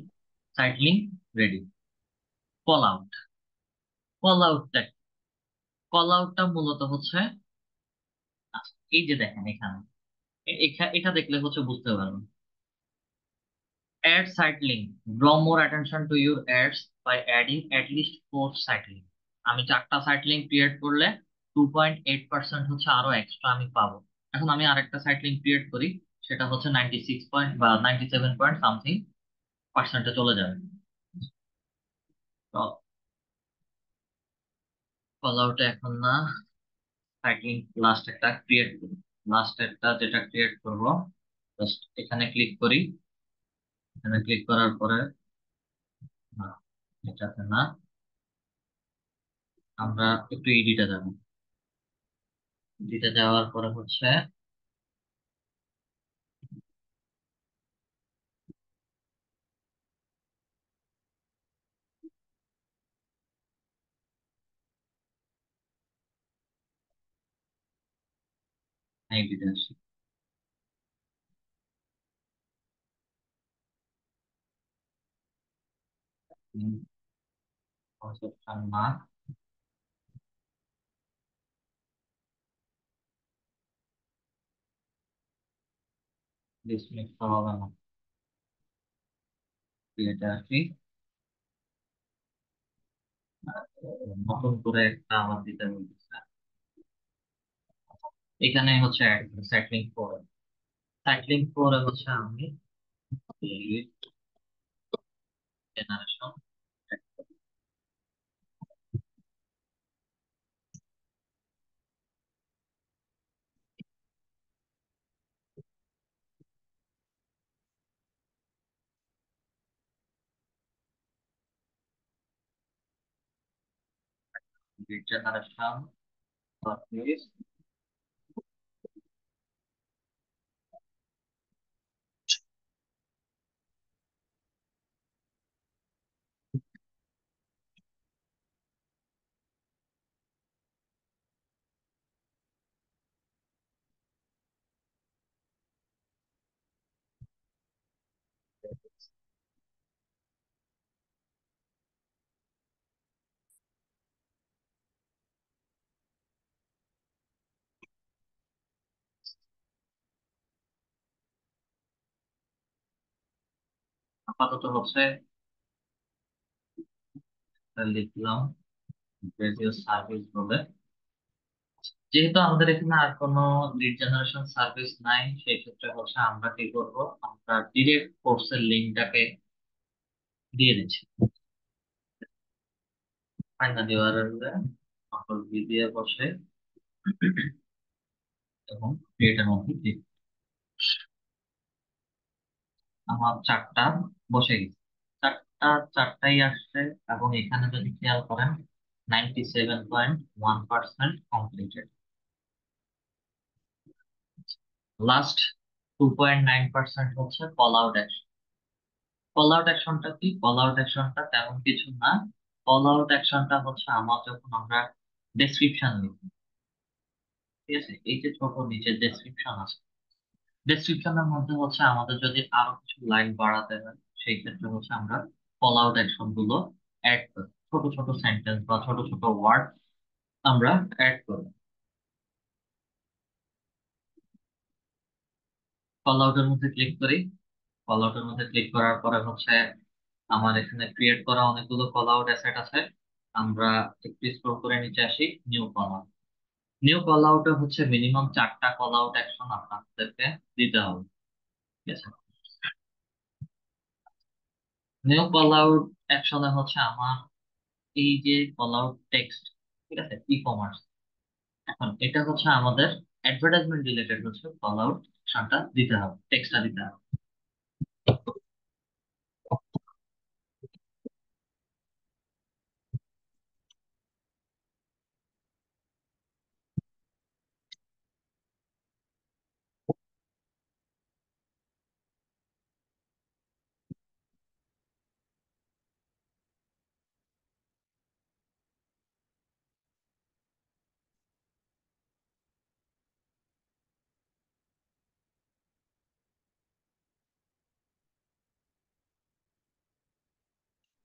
Site link ready. Call out, call আউটটা, কল আউটটা মূলত হচ্ছে, আচ্ছা, এই যে দেখেন এখানে, এটা দেখলে হচ্ছে বুঝতে পারবেন। Add site link. Draw more attention to your ads by adding at least 4 site link. আমি 4টা সাইট লিংক ক্রিয়েট করলে 2.8% হচ্ছে আরো এক্সট্রা আমি পাবো। এখন আমি আরেকটা সাইট লিংক ক্রিয়েট করি, সেটা হচ্ছে 96 পয়েন্ট বা 97 পয়েন্ট সামথিং পার্সেন্টে চলে যাবে। কল আউটে এখন না, সাইট লিংক লাস্ট একটা ক্রিয়েট করি। লাস্ট একটা যেটা ক্রিয়েট করব, জাস্ট এখানে ক্লিক করি। এখানে ক্লিক করার পরে না, এটাতে না, আমরা একটু এডিটে যাবো। এডিটে যাওয়ার পরে হচ্ছে এডিটে আসি। কনসেপ্টটা না, ডিসমিস হবে না, এটা আসি। নতুন করে একটা আমার দিতে বলতেছে। এখানে হচ্ছে সাইক্লিং করে, সাইক্লিং করে হচ্ছে আমি জেনারেশন জেনারেশন আপাতত হচ্ছে লিখলাম প্রিভিয়াস সার্ভিস বলে। যেহেতু আমাদের এখানে আর কোনো লিড জেনারেশন সার্ভিস নাই, সেই ক্ষেত্রে হচ্ছে আমরা কি করব, আমরা ডিরেক্ট কোর্সের লিঙ্কটাকে দিয়ে দিচ্ছি। ফাইনাল ইউআরএল এ কন্ট্রোল ভি দিয়ে বসে এবং ক্রিয়েটের মধ্যে ক্লিক। আমার চারটা বসে গেছে, চারটাই আসছে। এবং এখানে যদি খেয়াল করেন 97.1% কমপ্লিটেড। লাস্ট 2.9% হচ্ছে call out action. Call out অ্যাকশনটা কি? কল আউট অ্যাকশনটা তেমন কিছু না। কল আউট অ্যাকশনটা হচ্ছে আমার যখন আমরা ডেসক্রিপশন লিখি, ঠিক আছে, এই যে ছোট নিচে ডেসক্রিপশন আছে, ডেসক্রিপশনের মধ্যে হচ্ছে আমাদের যদি আরো কিছু লাইন বাড়াতে হয়, সেই ক্ষেত্রে হচ্ছে আমরা কল আউট অ্যাকশন গুলো অ্যাড করি। ছোট ছোট সেন্টেন্স বা ছোট ছোট ওয়ার্ড আমরা অ্যাড করি। কল আউটের মধ্যে ক্লিক করি। কল আউটের মধ্যে ক্লিক করার পরে হচ্ছে আমার এখানে ক্রিয়েট করা অনেকগুলো কল আউট অ্যাসেট আছে। আমরা একটু স্ক্রল করে নিচে আসি, new call out. New call আউটে হচ্ছে মিনিমাম চারটা কল আউট অ্যাকশন আপনাদেরকে দিতে হবে, ঠিক আছে। নিউ কল আউট অ্যাকশনে হচ্ছে আমার এই যে কল আউট টেক্সট, ঠিক আছে, ই কমার্স। এখন এটা হচ্ছে আমাদের অ্যাডভার্টাইজমেন্ট রিলেটেড হচ্ছে কল আউট অ্যাকশনটা দিতে হবে, টেক্সটটা দিতে হবে।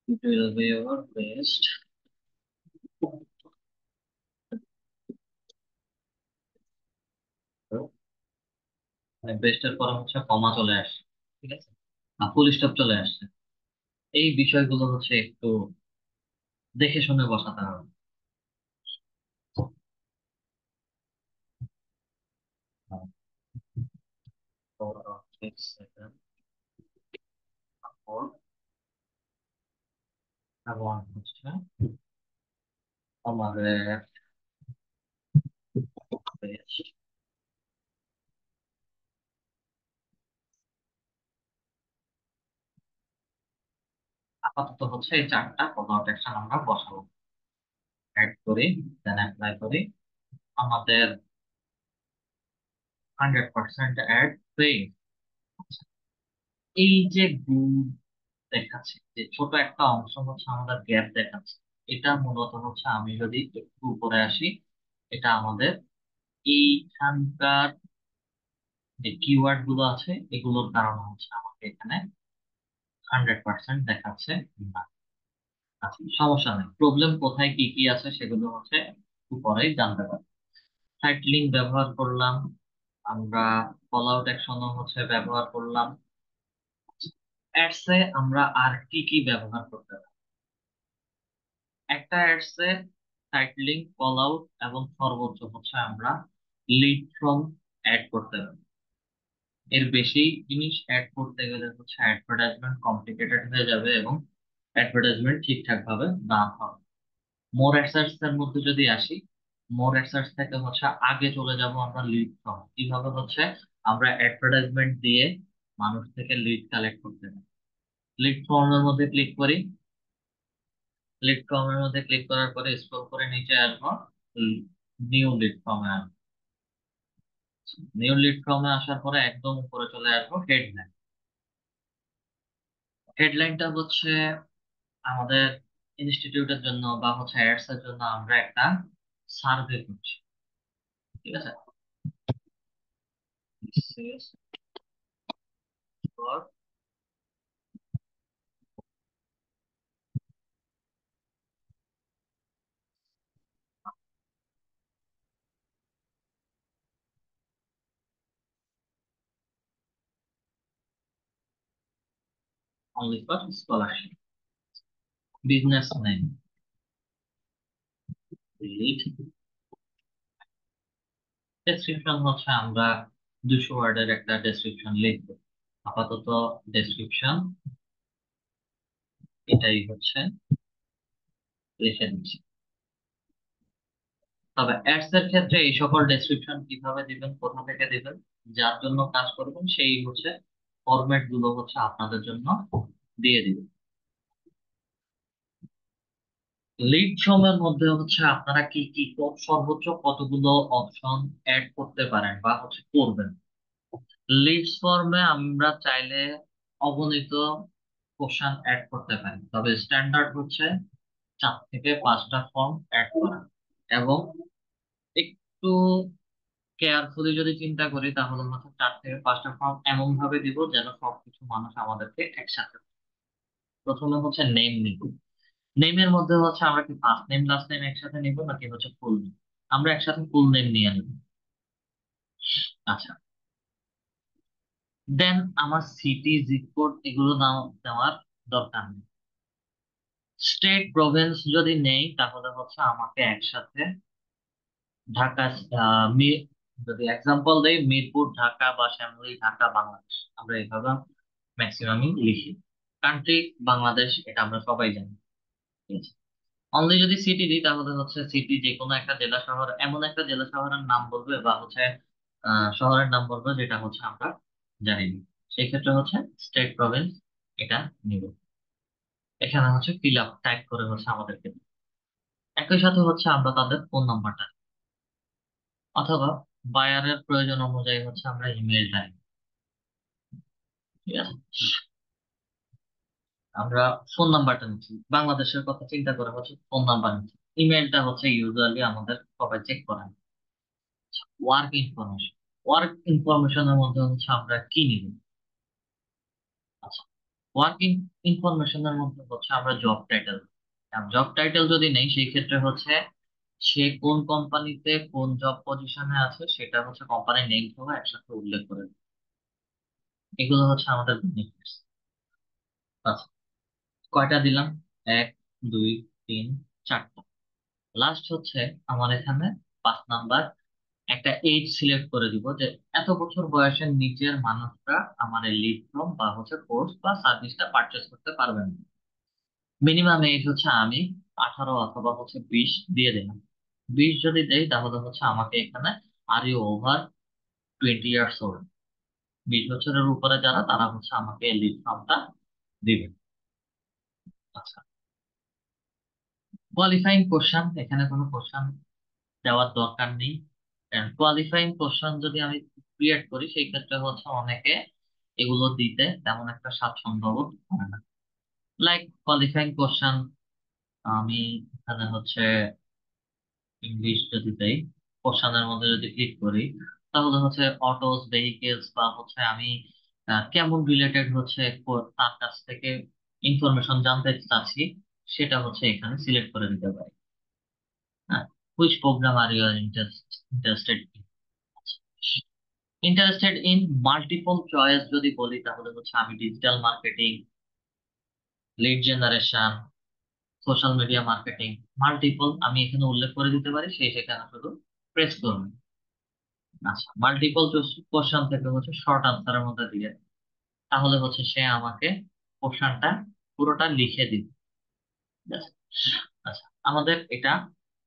It will be your best. মানে বেস্টের পরে হচ্ছে কমা চলে আসছে, ঠিক আছে, ফুল স্টপ চলে আসছে। এই বিষয়গুলো হচ্ছে একটু দেখে শুনে বসাতে হবে। এবং হচ্ছে আমাদের best। আপাতত হচ্ছে এই চারটা কল আউট অ্যাকশন আমরা বসাবো। অ্যাড করি, দেন অ্যাপ্লাই করি। আমাদের 100% অ্যাড হয়ে গেছে। এই যে গুড দেখাচ্ছে, যে ছোট একটা অংশ হচ্ছে আমাদের গ্যাপ দেখাচ্ছে, এটা মূলত হচ্ছে আমি যদি একটু উপরে আসি, এটা আমাদের এইখানকার যে কিওয়ার্ড গুলো আছে এগুলোর কারণে হচ্ছে আমাকে এখানে 100% দেখাচ্ছে না। আচ্ছা, সমস্যা নেই, প্রবলেম কোথায় কি কি আছে সেগুলো হচ্ছে একটু পরেই জানতে পারবো। সাইট লিঙ্ক ব্যবহার করলাম আমরা, কল আউট অ্যাকশনও হচ্ছে ব্যবহার করলাম। অ্যাডসে আমরা আর কি কি ব্যবহার করতে পারি? একটা অ্যাডসে সাইট লিঙ্ক, কল আউট এবং সর্বোচ্চ হচ্ছে আমরা লিড ফ্রম অ্যাড করতে পারি। এর বেশি জিনিস অ্যাড করতে গেলে হচ্ছে অ্যাডভার্টাইজমেন্ট কমপ্লিকেটেড হয়ে যাবে এবং অ্যাডভার্টাইজমেন্ট ঠিকঠাক ভাবে না হবে। মোর অ্যাডসার্চ এর মধ্যে যদি আসি, মোর অ্যাডসার্চ থেকে হচ্ছে আগে চলে যাব আমরা লিড ফর্ম। কিভাবে হচ্ছে আমরা অ্যাডভার্টাইজমেন্ট দিয়ে মানুষ থেকে লিড কালেক্ট করতে পারি। লিড ফর্মের মধ্যে ক্লিক করি। লিড ফর্মের মধ্যে ক্লিক করার পরে স্ক্রল করে নিচে আসবো, নিউ লিড ফর্মে আসবো। নিউ লিড ফর্মে আসার পরে একদম উপরে চলে আসবো হেডলাইন। হেডলাইনটা হচ্ছে আমাদের ইনস্টিটিউটের জন্য বা হচ্ছে অ্যাডস এর জন্য আমরা একটা সার্ভে করছি, ঠিক আছে। This is for only for scholarship. Business name lead. Description হচ্ছে আমরা 200 ওয়ার্ডের একটা ডেসক্রিপশন লিখবো। আপাতত ডেসক্রিপশন এটাই হচ্ছে লিখে দিচ্ছি। তবে অ্যাডস এর ক্ষেত্রে এই সকল ডেসক্রিপশন কিভাবে দিবেন, কোথা থেকে দিবেন, যার জন্য কাজ করবেন সেই হচ্ছে ফরম্যাট গুলো হচ্ছে আপনাদের জন্য দিয়ে দিবেন। লিড ফর্মের মধ্যে হচ্ছে আপনারা কি কি সর্বোচ্চ কতগুলো অপশন অ্যাড করতে পারেন বা হচ্ছে করবেন। লিডস ফর্মে আমরা চাইলে অগণিত কোশ্চেন অ্যাড করতে পারি, তবে স্ট্যান্ডার্ড হচ্ছে 4 থেকে 5টা ফর্ম অ্যাড করা। এবং একটু কেয়ারফুলি যদি চিন্তা করি তাহলে হচ্ছে 4 থেকে 5টা ফর্ম এমন ভাবে দিব যেন সবকিছু মানুষ আমাদেরকে একসাথে। প্রথমে হচ্ছে নেম নিব। নেমের মধ্যে হচ্ছে আমরা কি ফার্স্ট নেম লাস্ট নেম একসাথে নিব নাকি হচ্ছে ফুল নেম। আমরা একসাথে ফুল নেম নিয়ে নিব। আচ্ছা, দেন আমার সিটি জিপ কোড এগুলো নাও দেওয়ার দরকার নেই। স্টেট প্রভিন্স যদি নেই তাহলে হচ্ছে আমাকে একসাথে ঢাকা, যদি এক্সাম্পল দেই মিরপুর ঢাকা বা শ্যামলী ঢাকা বাংলাদেশ, আমরা এইভাবে ম্যাক্সিমামই লিখি। কান্ট্রি বাংলাদেশ, এটা আমরা সবাই জানি। ঠিক আছে। অনলি যদি সিটি দিই তাহলে হচ্ছে সিটি যে কোনো একটা জেলা শহর, এমন একটা জেলা শহরের নাম বলবে বা হচ্ছে শহরের নাম বলবে যেটা হচ্ছে আমরা জানি না। সেই ক্ষেত্রে হচ্ছে স্টেট প্রভিন্স এটা নিব। এখানে হচ্ছে ফিল আপ টাইপ করে হচ্ছে আমাদেরকে দিবে। একই সাথে হচ্ছে আমরা তাদের ফোন নাম্বারটা অথবা বায়ারের প্রয়োজন অনুযায়ী হচ্ছে আমরা ইমেলটা নিই। ঠিক আছে। আমরা ফোন নাম্বারটা নিচ্ছি, বাংলাদেশের কথা চিন্তা করে হচ্ছে ফোন নাম্বার নিচ্ছি। ইমেলটা হচ্ছে ইউজুয়ালি আমাদের সবাই চেক করেন। ওয়ার্ক ইনফরমেশন, ওয়ার্ক ইনফরমেশনের মধ্যে হচ্ছে আমরা কি নিব। আচ্ছা, ওয়ার্ক ইনফরমেশনের মধ্যে হচ্ছে আমরা জব টাইটেল। জব টাইটেল যদি নেই সেই ক্ষেত্রে হচ্ছে সে কোন কোম্পানিতে কোন জব পজিশনে আছে সেটা হচ্ছে কোম্পানির নেম সহ একসাথে উল্লেখ করে দেব। এগুলো হচ্ছে আমাদের বেনিফিটস। আচ্ছা, কয়টা দিলাম? 1 2 3 4টা। লাস্ট হচ্ছে আমার এখানে 5 নাম্বার একটা এজ সিলেক্ট করে দিব যে এত বছর বয়সের নিচের মানুষরা আমার এই লিড ফর্ম বা হচ্ছে কোর্স বা সার্ভিসটা পারচেস করতে পারবেন। মিনিমাম এজ হচ্ছে আমি 18 অথবা হচ্ছে 20 দিয়ে দিলাম। 20 যদি দেই তাহলে হচ্ছে আমাকে এখানে are you over 20 years old, 20 বছরের উপরে যারা তারা হচ্ছে আমাকে এই লিড ফর্মটা দিবে। আচ্ছা, কোয়ালিফাইং কোশ্চেন, এখানে কোনো কোশ্চেন দেওয়ার দরকার নেই। কোয়ালিফাইং কোশ্চেন যদি আমি ক্রিয়েট করি সেই ক্ষেত্রে হচ্ছে অনেকে এগুলো দিতে তেমন একটা স্বাচ্ছন্দ্য বোধ করে না। লাইক কোয়ালিফাইং কোশ্চেন আমি এখানে হচ্ছে ইংলিশ যদি দেই, কোশ্চেনের মধ্যে যদি ক্লিক করি তাহলে হচ্ছে অটোস ভেহিকেলস বা হচ্ছে আমি কেমন রিলেটেড হচ্ছে তার কাছ থেকে ইনফরমেশন জানতে চাচ্ছি সেটা হচ্ছে এখানে সিলেক্ট করে দিতে পারি। হ্যাঁ, which program are you interested interested in multiple choice যদি বলি তাহলে হচ্ছে আমি digital marketing, lead generation, social media marketing, multiple আমি এখানে উল্লেখ করে দিতে পারি, সেই সেখানে শুধু প্রেস করবেন। আচ্ছা, মাল্টিপল কোশ্চেন থেকে হচ্ছে শর্ট আনসারের মধ্যে দিয়ে তাহলে হচ্ছে সে আমাকে কোশ্চেনটা পুরোটা লিখে দিবে। ঠিক আছে? আচ্ছা, আমাদের এটা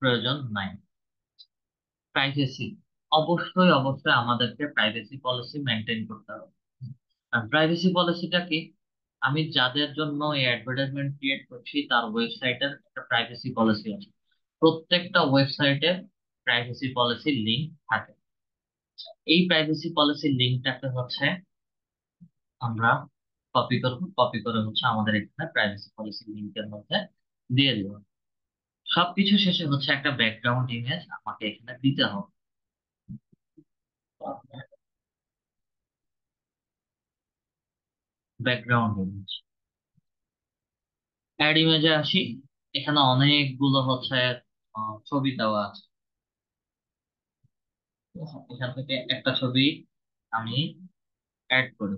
প্রয়োজন নাই। প্রাইভেসি, অবশ্যই অবশ্যই আমাদেরকে প্রাইভেসি পলিসি মেনটেন করতে হবে। প্রাইভেসি পলিসিটা কি? আমি যাদের জন্য এই অ্যাডভার্টাইজমেন্ট ক্রিয়েট করছি তার ওয়েবসাইটের একটা প্রাইভেসি পলিসি আছে। প্রত্যেকটা ওয়েবসাইটের প্রাইভেসি পলিসির লিঙ্ক থাকে। এই প্রাইভেসি পলিসির লিঙ্কটাকে হচ্ছে আমরা কপি করব, কপি করে হচ্ছে আমাদের এখানে প্রাইভেসি পলিসি লিঙ্কের মধ্যে দিয়ে দিব। সবকিছু শেষে হচ্ছে একটা ব্যাকগ্রাউন্ড ইমেজ আমাকে এখানে দিতে হবে। ব্যাকগ্রাউন্ড ইমেজ, অ্যাড ইমেজে আসি। এখানে অনেকগুলো হচ্ছে ছবি দেওয়া আছে। এখান থেকে একটা ছবি আমি অ্যাড করি।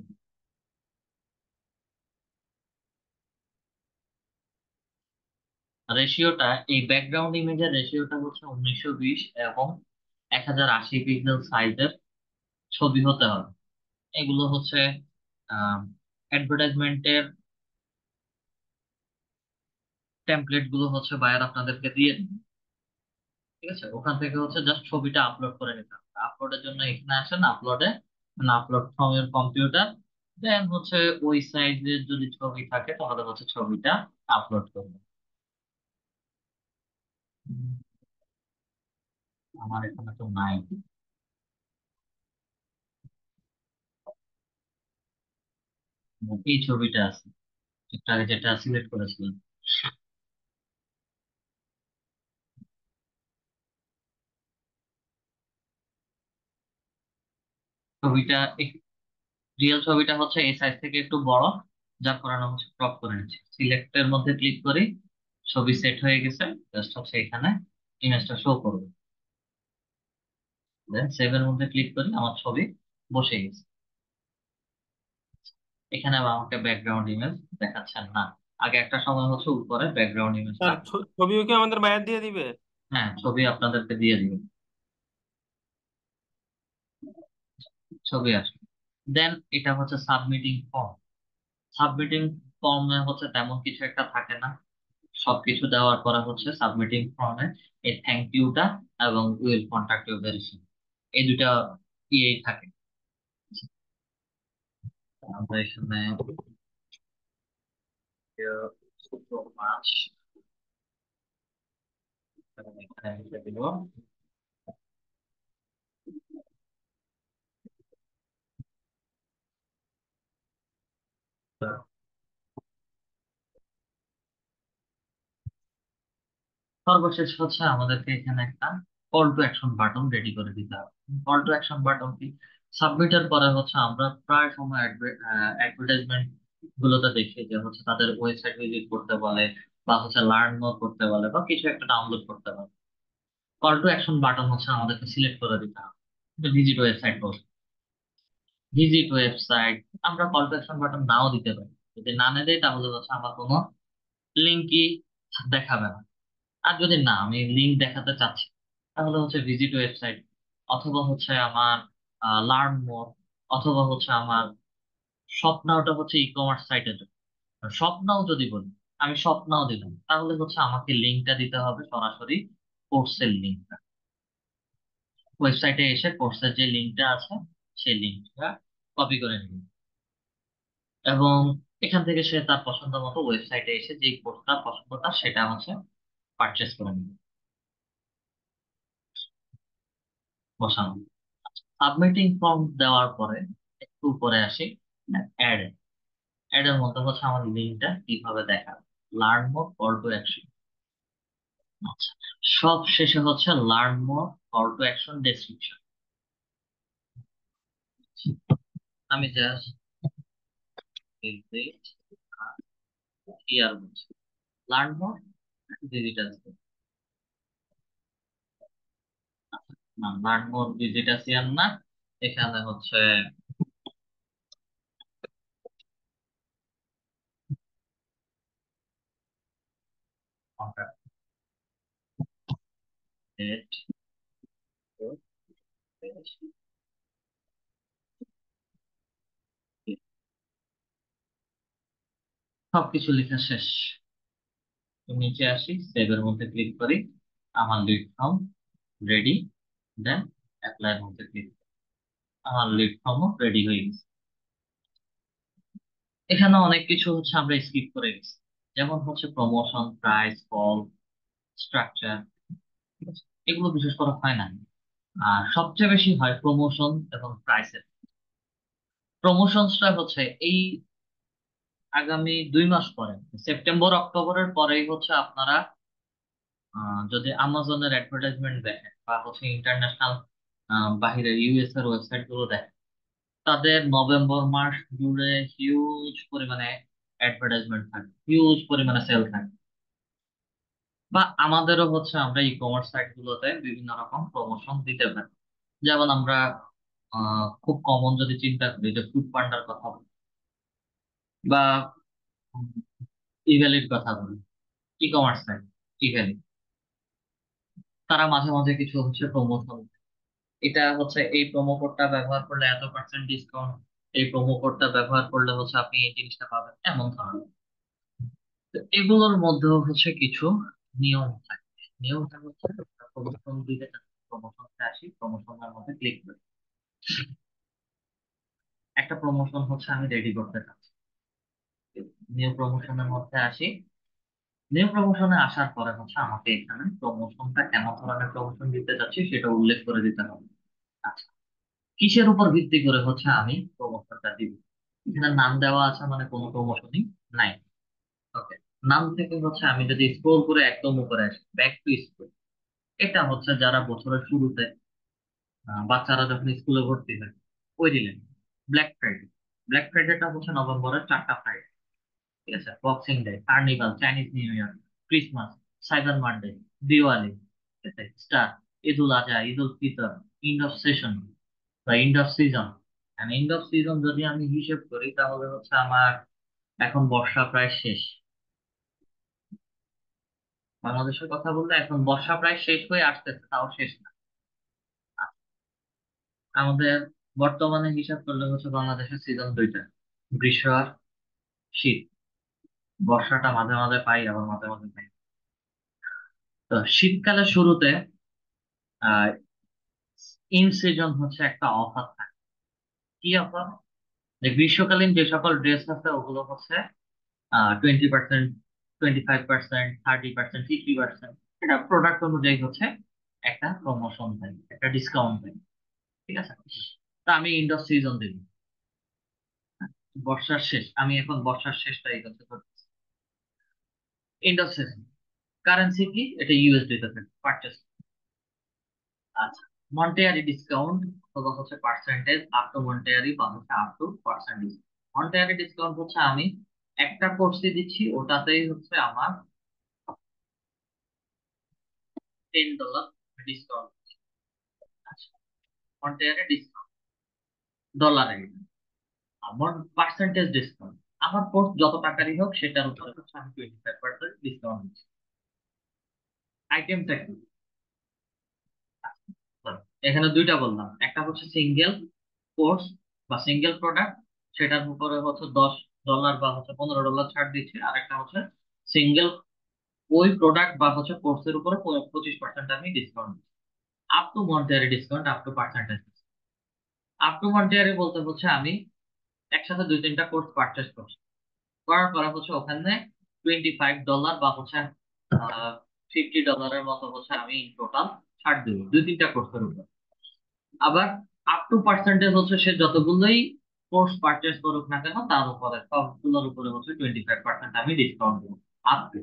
রেশিওটা, এই ব্যাকগ্রাউন্ড ইমেজের রেশিওটা হচ্ছে 1920 এবং 1080 পিক্সেল সাইজের ছবি হতে হবে। এগুলো হচ্ছে অ্যাডভার্টাইজমেন্টের টেমপ্লেট গুলো হচ্ছে বায়ার আপনাদেরকে দিয়ে দিবে। ঠিক আছে, ওখান থেকে হচ্ছে জাস্ট ছবিটা আপলোড করে নিতে হবে। আপলোডের জন্য এখানে আসেন, আপলোডে, আপলোড ফ্রম ইউর কম্পিউটার, দেন হচ্ছে ওই সাইজের যদি ছবি থাকে তাহলে হচ্ছে ছবিটা আপলোড করবে। আমার এখানে তো নাই। এই ছবিটা আছে, একটু আগে যেটা সিলেক্ট করেছিলাম। ছবিটা, রিয়েল ছবিটা হচ্ছে এই সাইজ থেকে একটু বড়, যার কারণে হচ্ছে ক্রপ করে নিচ্ছি। সিলেক্টের মধ্যে ক্লিক করি, ছবি সেট হয়ে গেছে, জাস্ট হচ্ছে এখানে ইমেজটা শো করবে। দেন সেভ এর মধ্যে ক্লিক করি, আমার ছবি বসে গেছে। এখানে আবার আমাকে ব্যাকগ্রাউন্ড ইমেজ দেখাচ্ছেন না। আগে একটা সময় হচ্ছে উপরে ব্যাকগ্রাউন্ড ইমেজটা, স্যার ছবিও কি আমাদের বায়ার দিয়ে দিবে? হ্যাঁ ছবি আপনাদেরকে দিয়ে দিবে, ছবি আসবে। দেন এটা হচ্ছে সাবমিটিং ফর্ম। সাবমিটিং ফর্মে হচ্ছে তেমন কিছু একটা থাকে না, সবকিছু দেওয়ার পরে হচ্ছে সাবমিটিং ফর্মে এই থ্যাংক ইউটা এবং will contact you very soon, এই দুটা ইয়েই থাকে। আমরা এখানে সো মাচ, এখানে লিখে দিব সর্বশেষ হচ্ছে আমাদেরকে এখানে একটা call to action button ready করে দিতে হবে। কল টু অ্যাকশন বাটন কি, সাবমিটের পরে হচ্ছে আমরা প্রায় সময় অ্যাডভার্টাইজমেন্ট গুলোতে দেখি যে হচ্ছে তাদের ওয়েবসাইট ভিজিট করতে বলে, বা হচ্ছে লার্ন মোর করতে বলে, বা কিছু একটা ডাউনলোড করতে বলে। কল টু অ্যাকশন বাটন হচ্ছে আমাদেরকে সিলেক্ট করে দিতে হবে। ভিজিট ওয়েবসাইট বল, ভিজিট ওয়েবসাইট, আমরা কল টু অ্যাকশন বাটন নাও দিতে পারি। যদি না দেই তাহলে হচ্ছে আমার কোনো লিঙ্কই দেখাবে না। আর যদি না আমি লিঙ্ক দেখাতে চাচ্ছি, তাহলে হচ্ছে ভিজিট ওয়েবসাইট, অথবা হচ্ছে আমার লার্ন মোর, অথবা হচ্ছে আমার শপ নাওটা হচ্ছে ই কমার্স সাইটের জন্য। শপ নাও যদি বলি, আমি শপ নাও দিলাম, তাহলে হচ্ছে আমাকে লিঙ্কটা দিতে হবে সরাসরি কোর্সের লিঙ্কটা। ওয়েবসাইটে এসে কোর্সের যে লিঙ্কটা আছে সেই লিঙ্কটা কপি করে নিন, এবং এখান থেকে সে তার পছন্দ মতো ওয়েবসাইটে এসে যে কোর্সটা পছন্দ তার সেটা হচ্ছে পারচেস করে নিবে, বসানো। সাবমিটিং ফর্ম দেওয়ার পরে একটু উপরে আসি, অ্যাড। অ্যাড এর মধ্যে হচ্ছে আমার লিঙ্কটা কিভাবে দেখাবে, learn more, call to action. আচ্ছা, সব শেষে হচ্ছে learn more, call to action, description. আমি জাস্ট ভিজিট হিয়ার বলছি, লার্ন মোর, ভিজিটাস, না লার্ন মোর ভিজিটাস ইয়ার না, এখানে হচ্ছে কন্ট্যাক্ট ডেট, সবকিছু লেখা শেষ। তো নিচে আসি, সেভ এর মধ্যে ক্লিক করি, আমার lead form ready, then apply এর মধ্যে ক্লিক, আমার লিড ফর্মও রেডি হয়ে গেছে। এখানে অনেক কিছু হচ্ছে আমরা স্কিপ করে গেছি, যেমন হচ্ছে প্রমোশন, প্রাইস, কল, স্ট্রাকচার, এগুলো বিশেষ করে হয় না। আর সবচেয়ে বেশি হয় প্রমোশন এবং প্রাইসের। প্রমোশনসটা হচ্ছে এই আগামী 2 মাস পরে, সেপ্টেম্বর অক্টোবরের পরেই হচ্ছে আপনারা যদি আমাজনের অ্যাডভার্টাইজমেন্ট দেখেন, বা হচ্ছে ইন্টারন্যাশনাল বাহিরে ইউএস এর ওয়েবসাইট গুলো দেখেন, তাদের নভেম্বর মাস জুড়ে হিউজ পরিমাণে অ্যাডভার্টাইজমেন্ট থাকে, হিউজ পরিমাণে সেল থাকে। বা আমাদেরও হচ্ছে আমরা ই কমার্স সাইট গুলোতে বিভিন্ন রকম প্রমোশন দিতে পারি। যেমন আমরা খুব কমন যদি চিন্তা করি যে ফুড পান্ডার কথা বলি, বা ইভ্যালির কথা বলি, ই কমার্স সাইট, ইভেন্ট, তারা মাঝে মাঝে কিছু হচ্ছে প্রমোশন, এটা হচ্ছে এই প্রোমো কোডটা ব্যবহার করলে এত পার্সেন্ট ডিসকাউন্ট, এই প্রোমো কোডটা ব্যবহার করলে হচ্ছে আপনি এই জিনিসটা পাবেন, এমন ধরনের। তো এগুলোর মধ্যেও হচ্ছে কিছু নিয়ম থাকে। নিয়মটা হচ্ছে প্রমোশন দিতে প্রমোশনতে আসি, প্রমোশনের মধ্যে ক্লিক করি, একটা প্রমোশন হচ্ছে আমি রেডি করতে চাচ্ছি, নিউ প্রমোশনের মধ্যে আসি। নিউ প্রমোশনে আসার পরে হচ্ছে আমাকে এখানে প্রমোশনটা কেমন ধরনের প্রমোশন দিতে চাচ্ছি সেটা উল্লেখ করে দিতে হবে। আচ্ছা, কিসের উপর ভিত্তি করে হচ্ছে আমি প্রমোশনটা দিব? এখানে নাম দেওয়া আছে মানে কোনো প্রমোশনই নাই। ওকে, নাম থেকে হচ্ছে আমি যদি স্ক্রোল করে একদম উপরে আসি, ব্যাক টু স্কুল, এটা হচ্ছে যারা বছরের শুরুতে বাচ্চারা যখন স্কুলে ভর্তি হয় ওই দিলেন ব্ল্যাক ফ্রাইডে। ব্ল্যাক ফ্রাইডেটা হচ্ছে নভেম্বরের 4টা ফ্রাইডে, ঠিক আছে? Boxing Day, carnival, Chinese New Year, Christmas, Cyber Monday, Diwali, ঠিক আছে, star, Eid ul Adha, Eid ul Fitr, end of session বা end of season. End of season যদি আমি হিসেব করি তাহলে হচ্ছে আমার এখন বর্ষা প্রায় শেষ, বাংলাদেশের কথা বললে এখন বর্ষা প্রায় শেষ হয়ে আসতেছে, তাও শেষ না। আমাদের বর্তমানে হিসাব করলে হচ্ছে বাংলাদেশের সিজন দুইটা, গ্রীষ্ম আর শীত। বর্ষাটা মাঝে মাঝে পাই, আবার মাঝে মাঝে পাই না। তো শীতকালের শুরুতে আহ ইন সিজন হচ্ছে একটা অফার থাকে। কি অফার? যে গ্রীষ্মকালীন যে সকল ড্রেস আছে ওগুলো হচ্ছে 20%, 25%, 30%, 50%, এটা প্রোডাক্ট অনুযায়ী হচ্ছে একটা প্রমোশন দেয়, একটা ডিসকাউন্ট দেয়, ঠিক আছে? তা আমি ইন্ডোর সিজন দিব, বর্ষার শেষ, আমি এখন বর্ষার শেষটাই হচ্ছে ইন্ডোর সিজন। কারেন্সি কি? এটা ইউএসডি তে পারচেস। আচ্ছা, মন্টেয়ারি ডিসকাউন্ট অথবা হচ্ছে পার্সেন্টেজ, আপ টু মন্টেয়ারি বা হচ্ছে আপ টু পার্সেন্টেজ। মন্টেয়ারি ডিসকাউন্ট হচ্ছে আমি একটা কোর্সই দিচ্ছি, ওটাতেই হচ্ছে আমার $10 ডিসকাউন্ট। আচ্ছা, মন্টেয়ারি ডিসকাউন্ট ডলারে, আমার পার্সেন্টেজ ডিসকাউন্ট, আমার কোর্স যত টাকারই হোক সেটার উপরে হচ্ছে আমি 25% ডিসকাউন্ট দিচ্ছি। আইটেমটা কি? ধরো, এখানে দুইটা বললাম, একটা হচ্ছে সিঙ্গেল কোর্স বা সিঙ্গেল প্রোডাক্ট, সেটার উপরে হচ্ছে $10 বা হচ্ছে $15 ছাড় দিচ্ছে, আর একটা হচ্ছে সিঙ্গেল ওই প্রোডাক্ট বা হচ্ছে কোর্সের উপরে 25% আমি ডিসকাউন্ট দিচ্ছি। Up to monetary discount, up to percentage. Up to monetary বলতে হচ্ছে আমি একসাথে দুই তিনটা কোর্স পারচেস করছি, করার পরে হচ্ছে ওখানে $25 বা হচ্ছে $50 মতো হচ্ছে আমি টোটাল ছাড় দেবো দুই তিনটা কোর্সের উপর। আবার আপ টু পার্সেন্টেজ হচ্ছে সে যতগুলোই কোর্স পারচেস করুক না কেন তার উপরে সবগুলোর উপরে হচ্ছে 25% আমি ডিসকাউন্ট দেবো আপ টু।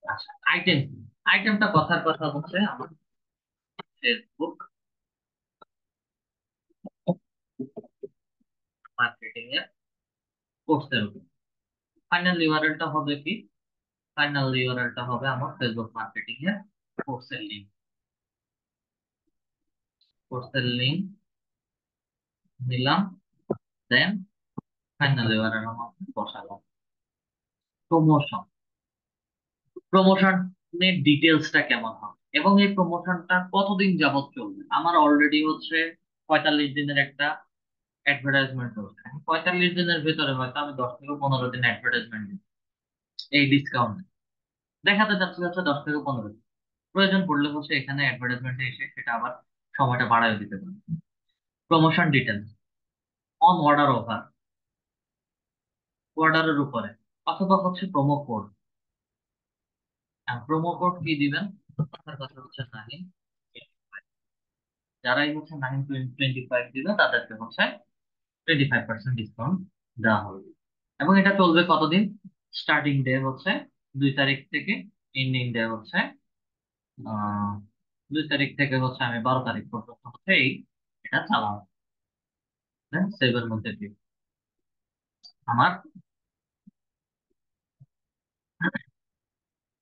আচ্ছা, আইটেম, আইটেমটা কথার কথা হচ্ছে আমার ফেসবুক মার্কেটিং এর কোর্সের উপর। ফাইনাল ইউআরএলটা হবে কি? ফাইনাল ইউআরএলটা হবে আমার ফেসবুক মার্কেটিং এর কোর্সের লিংক। কোর্সের লিংক নিলাম, দেন ফাইনাল ইউআরএল আমার বসালাম। প্রমোশন, প্রমোশনের ডিটেলসটা কেমন হবে এবং এই প্রমোশনটা কতদিন যাবত চলবে? আমার অলরেডি হচ্ছে 45 দিনের একটা অ্যাডভার্টাইজমেন্ট করছে, 45 দিনের ভিতরে হয়তো আমি 10 থেকে 15 দিন অ্যাডভার্টাইজমেন্ট দিই এই ডিসকাউন্ট দেখাতে চাচ্ছি হচ্ছে 10 থেকে 15 দিন। প্রয়োজন পড়লে হচ্ছে এখানে অ্যাডভার্টাইজমেন্টে এসে সেটা আবার সময়টা বাড়ায় দিতে পারে। Promotion details, on order offer, অর্ডারের উপরে, অথবা হচ্ছে প্রোমো কোড। প্রোমো কোড কি দিবেন? কথার কথা হচ্ছে নাহিন, যারাই হচ্ছে 925 দিবে তাদেরকে হচ্ছে 25% ডিসকাউন্ট দেওয়া হবে। এবং এটা চলবে কতদিন? স্টার্টিং ডে হচ্ছে 2 তারিখ থেকে, এন্ডিং ডে হচ্ছে আহ 2 তারিখ থেকে হচ্ছে আমি 12 তারিখ পর্যন্ত হচ্ছে এটা চালাবো। সেভের মধ্যে দিয়ে আমার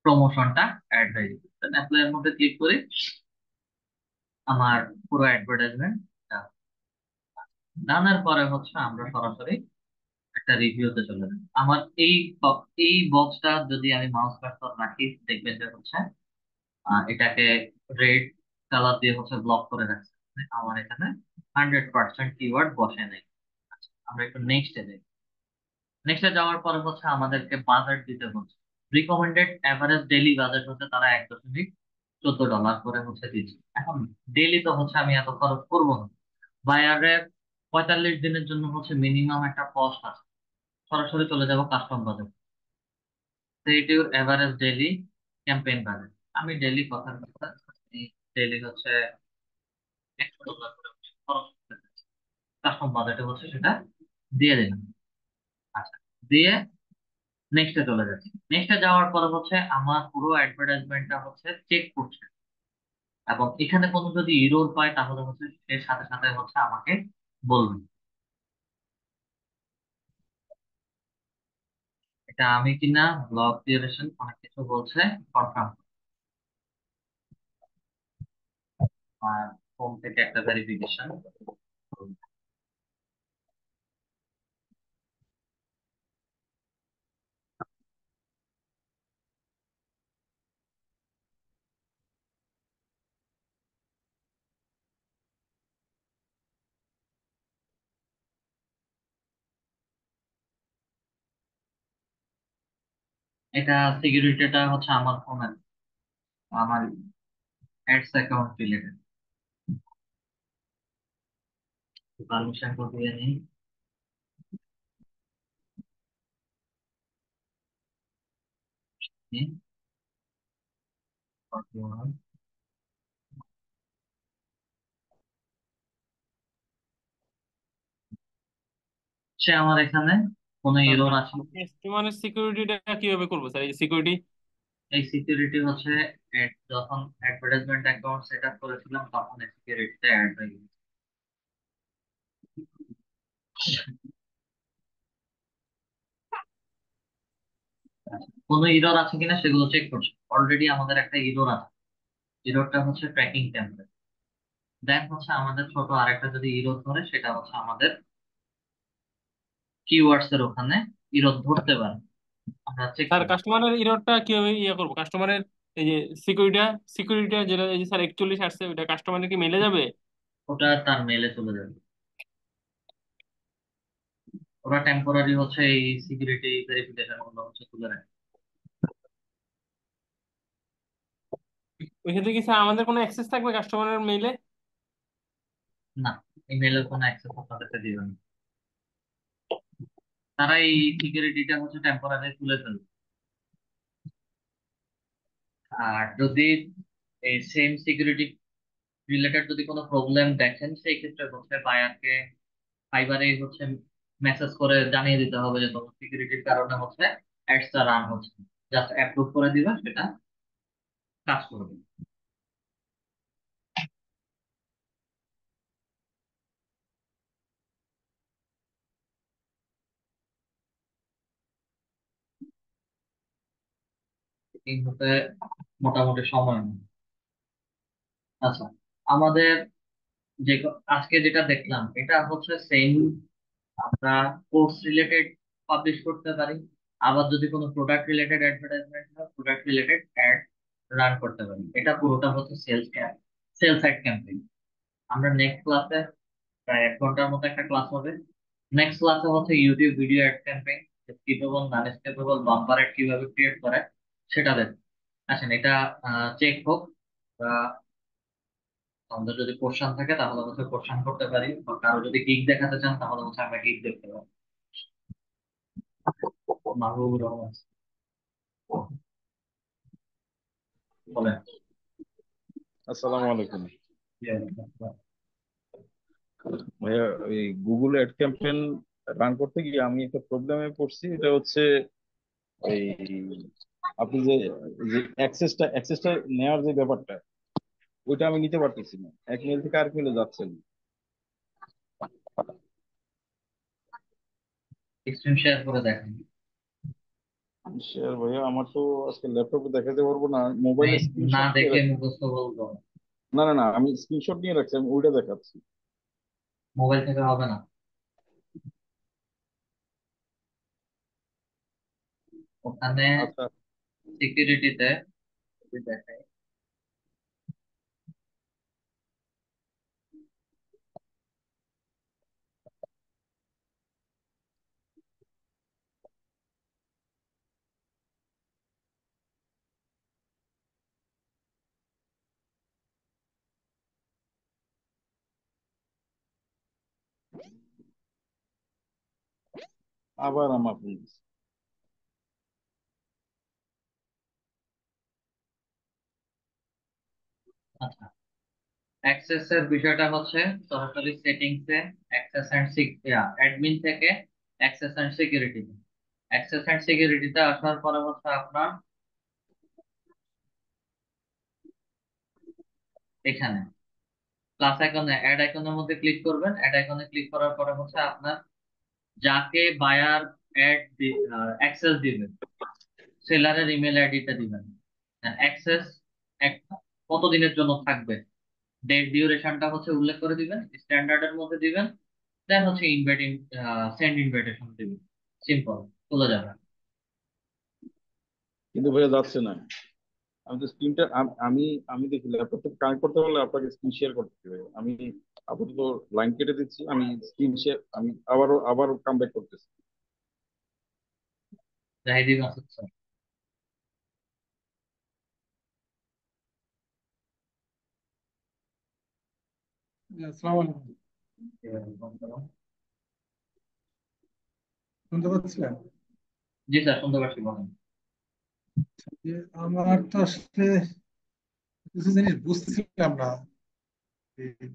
প্রমোশনটা অ্যাড হয়ে যাবে, অ্যাপ্লাই এর মধ্যে ক্লিক করে আমার পুরো অ্যাডভার্টাইজমেন্ট ডানের পরে হচ্ছে আমরা সরাসরি একটা রিভিউতে চলে যাবে। আমার এই বক্সটা যদি আমি মাউস কার্সর রাখি, দেখবেন যে হচ্ছে এটাকে রেড কালার দিয়ে হচ্ছে ব্লক করে রাখছে। মানে আমার এখানে 100% কিওয়ার্ড বসে নাই। আচ্ছা, আমরা একটু নেক্সটে যাই। নেক্সটে যাওয়ার পরে হচ্ছে আমাদেরকে বাজেট দিতে হচ্ছে। রিকমেন্ডেড এভারেজ ডেইলি বাজেট হচ্ছে তারা $1.14 করে হচ্ছে দিচ্ছে। এখন ডেইলি তো হচ্ছে আমি এত খরচ করবো না। বায়ারের 45 দিনের জন্য হচ্ছে মিনিমাম একটা কস্ট আছে। সরাসরি চলে যাব custom budget. Set your average daily campaign budget. আমি ডেইলি কথার কথা ডেইলি হচ্ছে $100 করে খরচ করতে চাচ্ছি। কাস্টম বাজেটে হচ্ছে সেটা দিয়ে দিলাম। আচ্ছা, দিয়ে নেক্সটে চলে যাচ্ছি। নেক্সটে যাওয়ার পরে হচ্ছে আমার পুরো অ্যাডভার্টাইজমেন্টটা হচ্ছে চেক করছে, এবং এখানে কোনো যদি ইরর পায় তাহলে হচ্ছে সে সাথে সাথে হচ্ছে আমাকে বলবে। এটা আমি কিনা, ব্লগ ডিউরেশন অনেক কিছু বলছে, কনফার্ম। আর হোম থেকে একটা ভেরিফিকেশন। এটা সিকিউরিটিটা হচ্ছে আমার ফোনের, আমার অ্যাডস অ্যাকাউন্ট রিলেটেড। পারমিশন দিয়ে নিই। নিই। সে আমার এখানে কোনো স্যার ইরর আছে? কাস্টমারের সিকিউরিটিটা কিভাবে করবো স্যার, এই সিকিউরিটি? এই সিকিউরিটি হচ্ছে যখন অ্যাডভার্টাইজমেন্ট অ্যাকাউন্ট সেট আপ করেছিলাম তখন এই সিকিউরিটিটা অ্যাড হয়ে গেছে। কোনো ইরর আছে কিনা সেগুলো চেক করছি। অলরেডি আমাদের একটা ইরর আছে। ইররটা হচ্ছে ট্র্যাকিং টেমপ্লেট। দেন হচ্ছে আমাদের ছোট আরেকটা যদি ইরর ধরে, সেটা হচ্ছে আমাদের কিওয়ার্ডস এর ওখানে ইরর ধরতে পারে। আমরা চেক স্যার করি। কাস্টমারের ইররটা কিভাবে করবো? কাস্টমারের এই যে সিকিউরিটিটা যেটা এই যে স্যার 41 আসছে, ওইটা কাস্টমারের কি মেলে যাবে? ওটা তার মেলে চলে যাবে। ওরা টেম্পোরারি হচ্ছে এই সিকিউরিটি ভেরিফিকেশন গুলো হচ্ছে তুলে রাখে। ওই ক্ষেত্রে কি স্যার আমাদের কোনো অ্যাক্সেস থাকবে কাস্টমারের মেইলে? না, ইমেলের কোনো অ্যাক্সেস আপনাদেরকে দিবে না। তারা এই সিকিউরিটিটা হচ্ছে টেম্পোরারি তুলে ফেলবে। আর যদি এই সেম সিকিউরিটি রিলেটেড যদি কোনো প্রবলেম দেখেন, সেই ক্ষেত্রে হচ্ছে বায়ারকে ফাইবারে হচ্ছে মেসেজ করে জানিয়ে দিতে হবে যে তোমার সিকিউরিটির কারণে হচ্ছে অ্যাডসটা রান হচ্ছে। জাস্ট অ্যাপ্রুভ করে দিবে, সেটা কাজ করবে। এই হতে মোটামুটি সময় নেয়। আচ্ছা, আমাদের আজকে যেটা দেখলাম এটা হচ্ছে সেম। আমরা কোর্স রিলেটেড পাবলিশ করতে পারি। আবার যদি কোনো প্রোডাক্ট রিলেটেড অ্যাডভার্টাইজমেন্ট হয়, প্রোডাক্ট রিলেটেড অ্যাড রান করতে পারি। এটা পুরোটা হচ্ছে সেলস অ্যাড ক্যাম্পেইন। আমরা নেক্সট ক্লাসে, প্রায় 1 ঘন্টার মতো একটা ক্লাস হবে। নেক্সট ক্লাসে হচ্ছে YouTube video ad campaign, skippable non skippable bumper ad কিভাবে ক্রিয়েট করে সেটা দেখ। আসেন এটা চেক হোক। বা আমাদের যদি কোশ্চেন থাকে তাহলে হচ্ছে কোশ্চেন করতে পারি, বা কারো যদি গিগ দেখাতে চান তাহলে হচ্ছে আমরা গিগ দেখতে পারি। মাহবুবুর রহমান বলেন। আসসালামু আলাইকুম। জি, ভাইয়া, ওই গুগল অ্যাড ক্যাম্পেইন রান করতে গিয়ে আমি একটা প্রবলেমে পড়ছি। এটা হচ্ছে এই আপনি যে যে অ্যাক্সেসটা নেওয়ার যে ব্যাপারটা, ওইটা আমি নিতে পারতেছি না। এক মেল থেকে আরেক মেলে যাচ্ছে না। স্ক্রিন শেয়ার করে দেখেন। শেয়ার ভাইয়া, আমার তো আজকে ল্যাপটপে দেখাতে পারবো না, আমি মোবাইলে না স্ক্রিনশট নিয়ে দেখে রাখছি। মুখস্থ বলবো? না না না, আমি স্ক্রিনশট নিয়ে রাখছি, আমি ওইটা দেখাচ্ছি। মোবাইল থেকে হবে না। ওখানে আচ্ছা। সিকিউরিটিতে দেখাই। আবার আমার ভুল হয়েছে। আচ্ছা, অ্যাক্সেস এর বিষয়টা হচ্ছে সরাসরি সেটিংস এ অ্যাক্সেস এন্ড অ্যাডমিন থেকে access and security, access and সিকিউরিটিতে আসার পরে হচ্ছে আপনার এখানে প্লাস আইকনে অ্যাড আইকনের মধ্যে ক্লিক করবেন। অ্যাড আইকনে ক্লিক করার পরে হচ্ছে আপনার যাকে বায়ার অ্যাক্সেস দিবেন, সেলারের ইমেল আইডিটা দিবেন। অ্যাক্সেস কতদিনের জন্য থাকবে, ডেট ডিউরেশনটা হচ্ছে উল্লেখ করে দিবেন, স্ট্যান্ডার্ডের মধ্যে দিবেন। দেন হচ্ছে ইনভাইটিং, সেন্ড ইনভাইটেশন দিবেন। সিম্পল, চলে যাবে। কিন্তু ভাইয়া যাচ্ছে না। আমি তো স্ক্রিনটা আমি আমি দেখি ল্যাপটপ থেকে কানেক্ট করতে পারলে আপনাকে স্ক্রিন শেয়ার করতে হবে। আমি আপাতত লাইন কেটে দিচ্ছি, আমি স্ক্রিন শেয়ার আমি আবার কাম ব্যাক করতেছি। জাহিদি মাসুদ স্যার। আসসালামু আলাইকুম। শুনতে পাচ্ছিলেন? জি স্যার, শুনতে পাচ্ছি, বলেন। যে আমার তো আসলে কিছু জিনিস বুঝতেছিলাম না।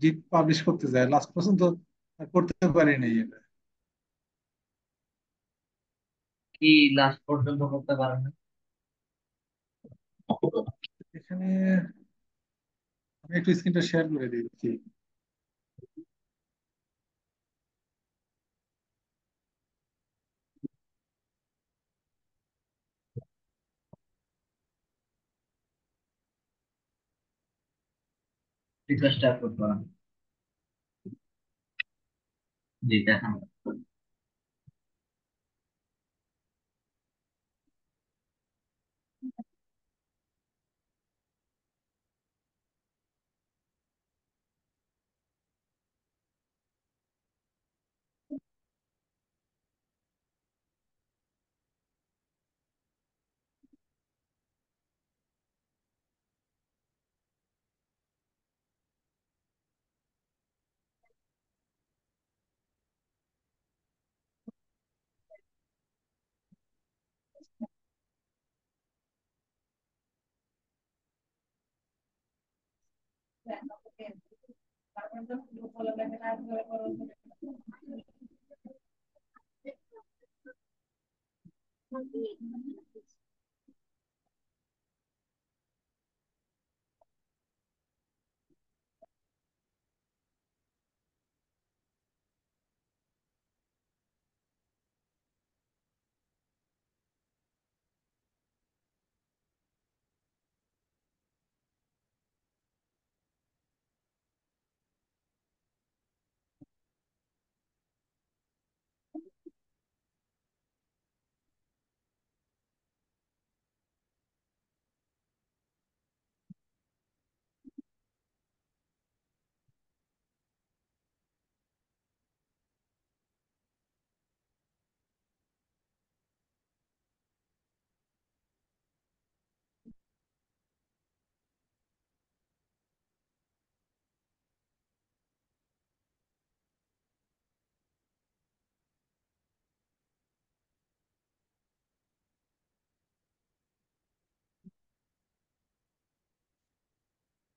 ডিপ পাবলিশ করতে যায় লাস্ট পর্যন্ত আর করতে পারিনি এটা। কি লাস্ট পর্যন্ত করতে পারেন না? এখানে আমি একটু স্ক্রিনটা শেয়ার করে দিচ্ছি। রিকোয়েস্ট করতে পারেন। জি, দেখান।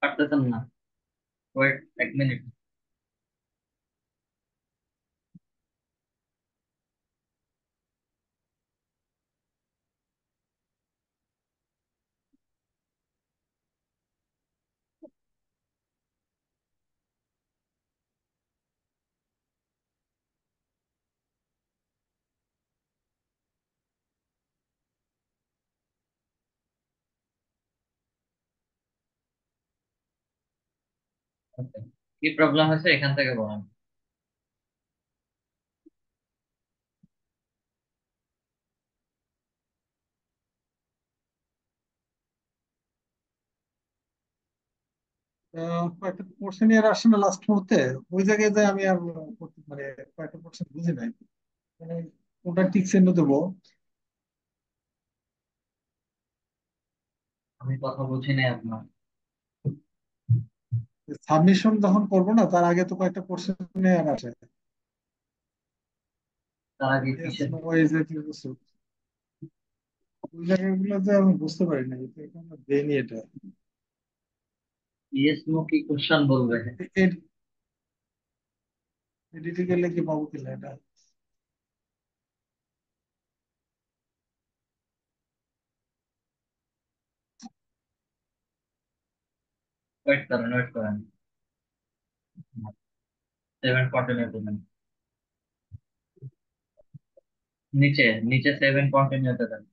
পারতেছেন না? Wait 1 minute. Okay. কি প্রবলেম হয়েছে এখান থেকে বলেন। কয়েকটা পোর্শন নিয়ে আসছে না লাস্ট মুহূর্তে, ওই জায়গায় যে আমি আর মানে কয়েকটা পোর্শন বুঝি নাই, মানে কোনটা টিক চিহ্ন দেবো। আমি কথা বলছি না আপনার। সাবমিশন যখন করবো না তার আগে তো কয়েকটা পোর্শন নিয়ে আসে। তার আগে Yes, কিসের? no, এই যে কি বলছো, ওই জায়গাগুলোতে আমি বুঝতে পারি না, এটা এখানে দেয়নি এটা। ইয়েস নো কি কোশ্চেন বলবে? এডিটে গেলে কি পাবো কিনা এটা। ওয়েট করেন, ওয়েট করেন। 7 কন্টিনিউ করবেন। নিচে নিচে 7 কন্টিনিউতে দেন।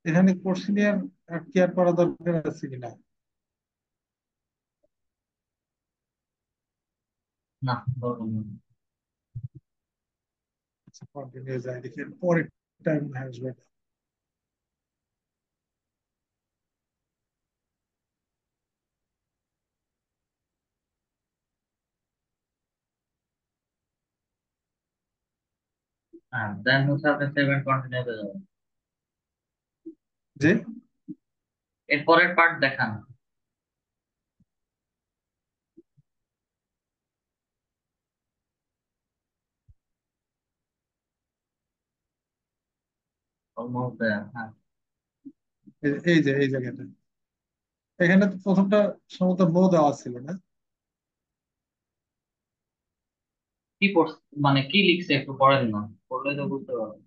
এখানে কোর্সিনিয়ার কেয়ার করা দরকার আছে কিনা। না, দরকার নেই। কন্টিনিউ যায় দেখি পরে টাইম আসবে। হ্যাঁ, দেন হচ্ছে আপনি 7 কন্টিনিউতে যাবেন। যে এর পরের পার্ট দেখান। Almost there. হ্যাঁ, এই যে এই জায়গাটা, এখানে তো প্রথমটা সম্ভবত নো দেওয়া ছিল না। কি পড়ছ, মানে কি লিখছে একটু পড়েন না, পড়লে তো বুঝতে পারবেন।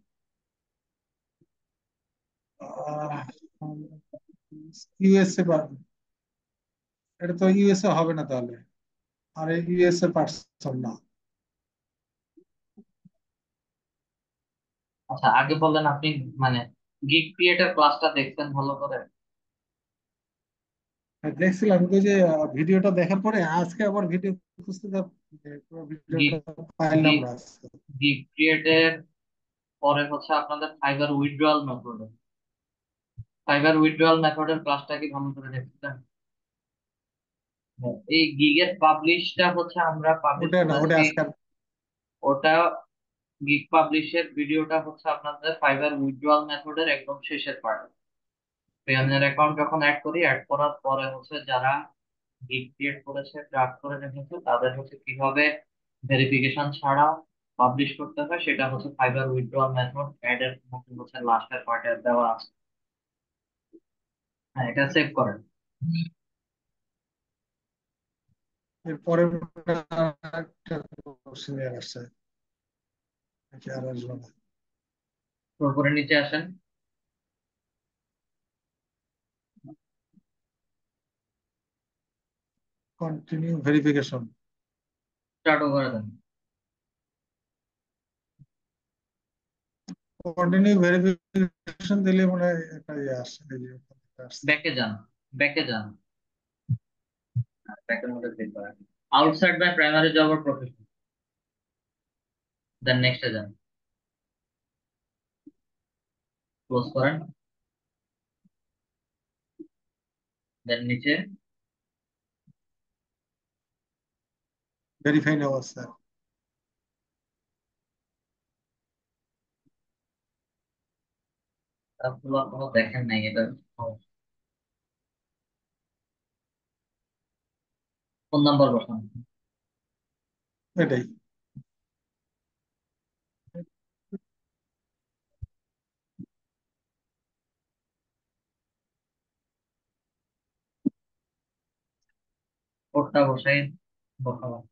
ইউএসএ, এটা তো ইউএসএ হবে না তাহলে, আর ইউএসএ পার্সন না। আচ্ছা, আগে বললেন আপনি মানে গিগ ক্রিয়েটর ক্লাসটা দেখছেন ভালো করে? দেখছিলাম ওই যে ভিডিওটা দেখার পরে আজকে আবার ভিডিও খুঁজতে পুরো গিগ ভিডিওটা পাইলাম গিগ না আজকে। গিগ ক্রিয়েটের পরে হচ্ছে আপনাদের fibre withdrawal method. Fibre withdrawal মেথডের ক্লাসটা কি ভালো করে দেখছেন? এই গিগের পাবলিশটা হচ্ছে আমরা পাবলিশ ওটা না, ওটা করেছি। আজকাল ওটা গিগ পাবলিশের ভিডিওটা হচ্ছে আপনাদের ফাইবার উইথড্রয়াল মেথডের একদম শেষের পার্ট। পেয়নের অ্যাকাউন্ট যখন অ্যাড করি, অ্যাড করার পরে হচ্ছে যারা গিগ ক্রিয়েট করেছে, ক্রাফট করে রেখেছে, তাদের হচ্ছে কিভাবে ভেরিফিকেশন ছাড়া পাবলিশ করতে হয় সেটা হচ্ছে ফাইবার উইথড্রয়াল মেথড অ্যাড এর মধ্যে হচ্ছে লাস্টের পার্টে দেওয়া আছে। হ্যাঁ, এটা সেভ করেন। এরপরে একটা সিনিয়র আসছে নাকি আর আসবে না। তারপরে নিচে আসেন। কন্টিনিউ ভেরিফিকেশন, স্টার্ট করে দেন। কন্টিনিউ ভেরিফিকেশন দিলে মনে হয় একটা ইয়ে আসছে, এই যে ওখানে আসছে। ব্যাকে যান, ব্যাকে যান। ব্যাকের মধ্যে ক্লিক করেন। Outside by primary job or profession, then নেক্সটে যান। ক্লোজ করেন। দেন নিচে ভেরিফাই নেওয়া আছে। সবগুলো আপনারা দেখেন নাই এটা। ফোন নাম্বার বসান। এটাই। কোডটা বসাই, বসালাম।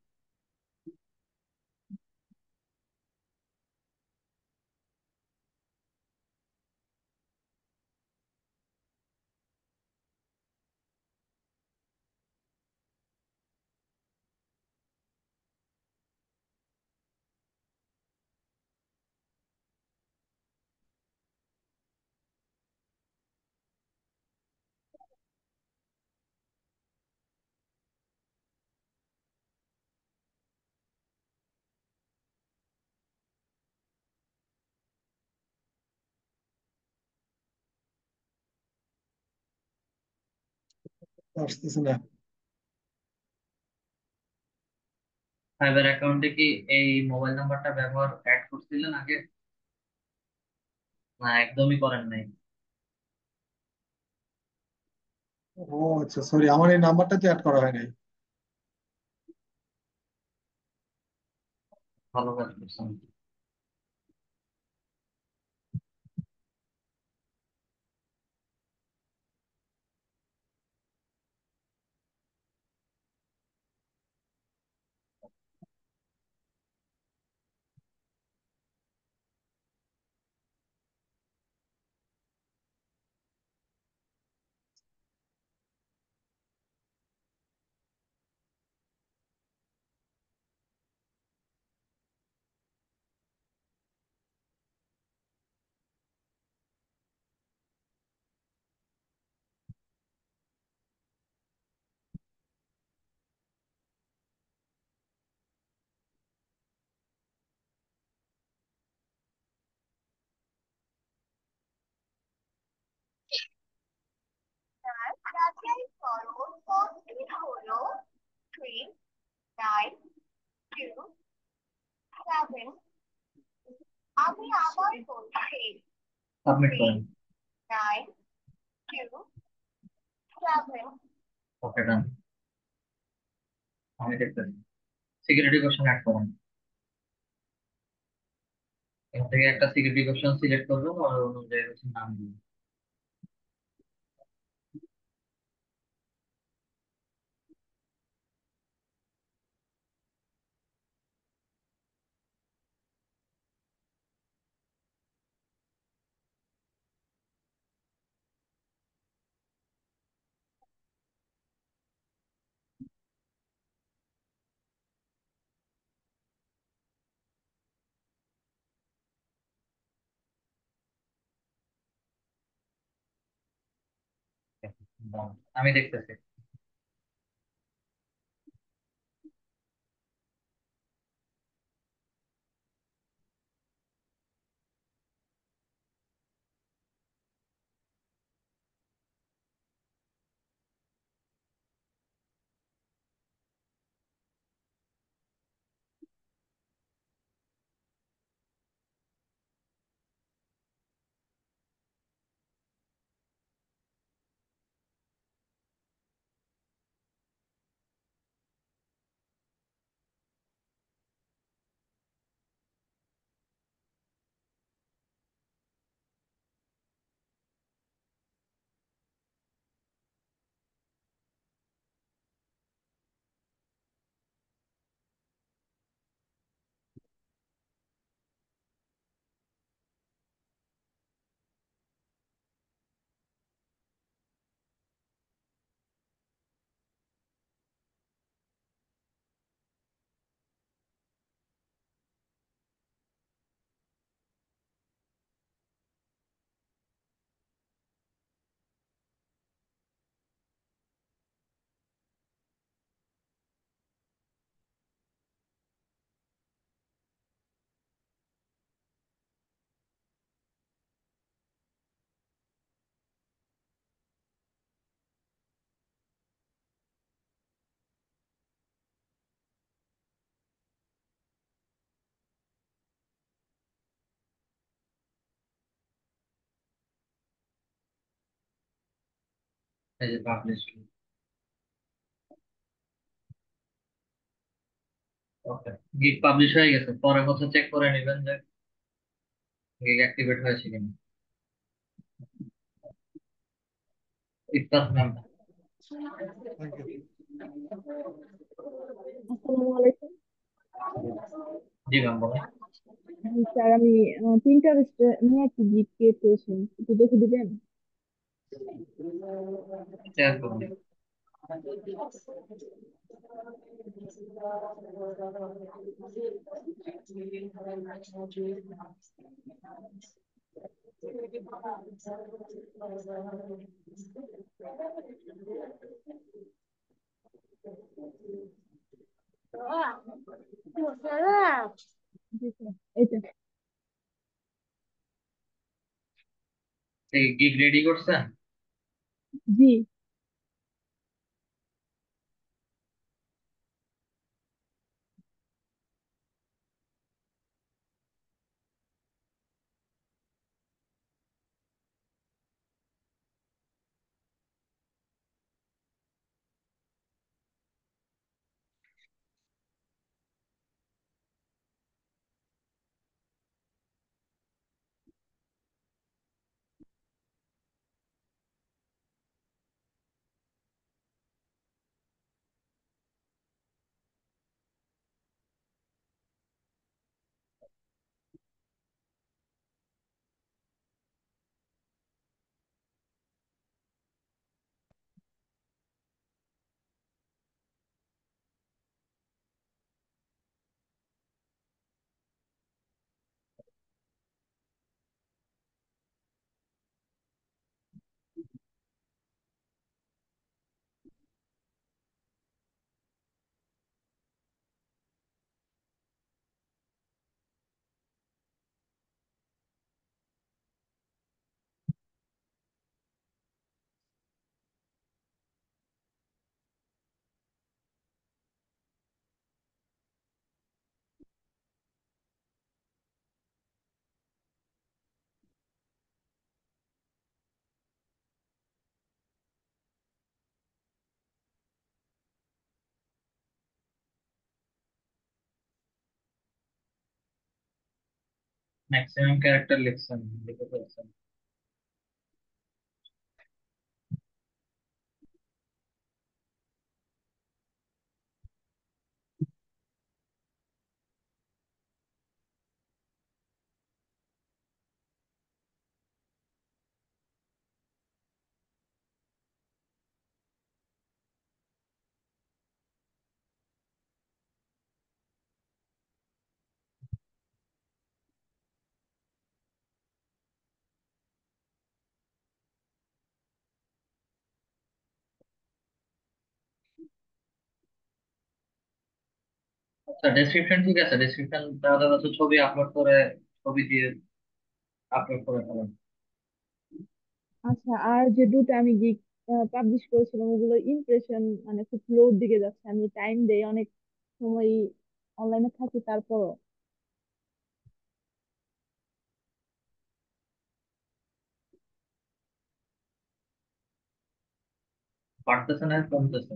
আসতেছে না। ফাইবার অ্যাকাউন্টে কি এই মোবাইল নাম্বারটা ব্যবহার অ্যাড করছিলেন আগে, না একদমই করেন নাই? ও আচ্ছা, সরি, আমার এই নাম্বারটা তো অ্যাড করা হয় নাই। ভালো কাজ করছেন। যাচাই করো পদটি হলো 3927। আমি আবার বলছি সাবমিট করেন। 3927। ওকে, ডান। আমি দেখতেছি। সিকিউরিটি কোশ্চেন অ্যাড করেন। এখান থেকে একটা সিকিউরিটি কোশ্চেন সিলেক্ট করবেন আর অনুযায়ী হচ্ছে নাম দিন। Done. আমি দেখতেছি। এই যে পাবলিশ। ওকে, গিগ পাবলিশ হয়ে গেছে। পরে হচ্ছে চেক করে নেবেন যে গিগ অ্যাক্টিভেট হয়েছে কিনা। ইফতার নাম। Thank you. আসসালামু আলাইকুম। জি ম্যাম, বলেন। স্যার, আমি প্রিন্টারেস্ট নিয়ে একটি জিপ ক্রিয়েট করেছি, একটু দেখে দিবেন? শেয়ার করুন। জি স্যার, এটা। এই গিগ রেডি করছেন? জি। ম্যাক্সিমাম ক্যারেক্টার লিখছেন, লিখে ফেলছেন। আচ্ছা, ডেসক্রিপশন ঠিক আছে, ডেসক্রিপশন তাহলে হচ্ছে ছবি আপলোড করে, ছবি দিয়ে আপলোড করে ফেলেন। আচ্ছা, আর যে দুটো আমি গিগ পাবলিশ করেছিলাম ওগুলো ইমপ্রেশন মানে খুব লোর দিকে যাচ্ছে, আমি টাইম দেই অনেক সময়, অনলাইনে থাকি তারপরও। বাড়তেছে না কমতেছে?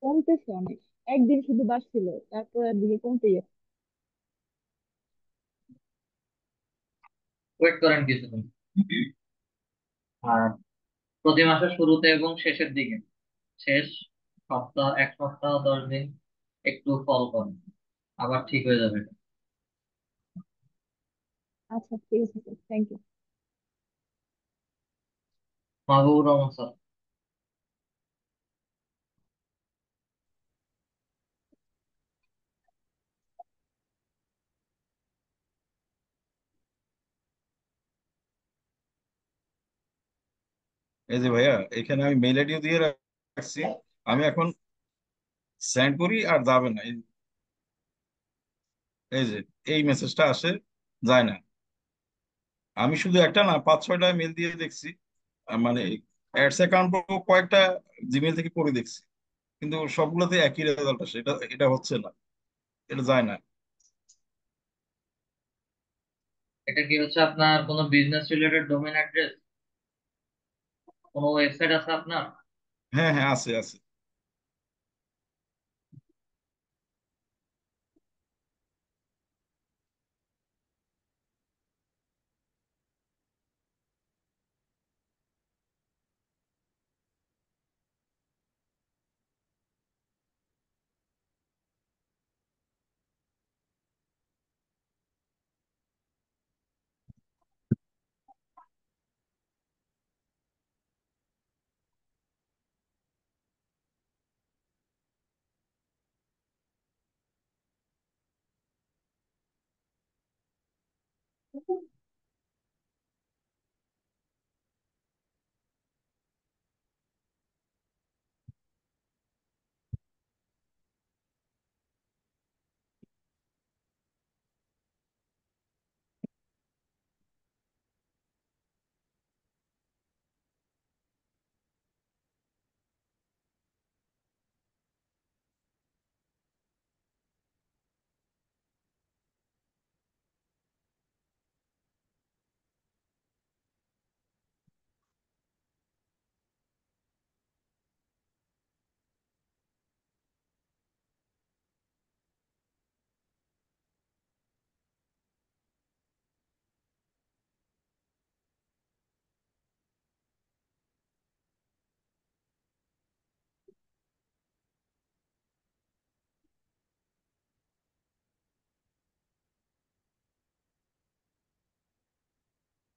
কমতেছে অনেক, একদিন শুধু বাড়ছিল, তারপর আর দিকে কমতে যাচ্ছে। ওয়েট করেন কিছুদিন। আর প্রতি মাসের শুরুতে এবং শেষের দিকে, শেষ সপ্তাহ, এক সপ্তাহ 10 দিন একটু ফল করেন, আবার ঠিক হয়ে যাবে এটা। আচ্ছা ঠিক আছে sir, thank you. Mahbubur Rahman sir. এই যে ভাইয়া, এখানে আমি মেল আইডিও দিয়ে রাখছি। আমি এখন সেন্ড করি আর যাবে না। এই যে এই মেসেজটা আসে, যায় না। আমি শুধু একটা না, 5-6টা মেল দিয়ে দেখছি। মানে অ্যাডস অ্যাকাউন্ট কয়েকটা জিমেল থেকে করে দেখছি, কিন্তু সবগুলোতে একই রেজাল্ট আসে। এটা এটা হচ্ছে না, এটা যায় না। এটা কি হচ্ছে আপনার কোনো বিজনেস রিলেটেড ডোমেইন অ্যাড্রেস? কোনো ওয়েবসাইট আছে আপনার? হ্যাঁ হ্যাঁ, আছে আছে।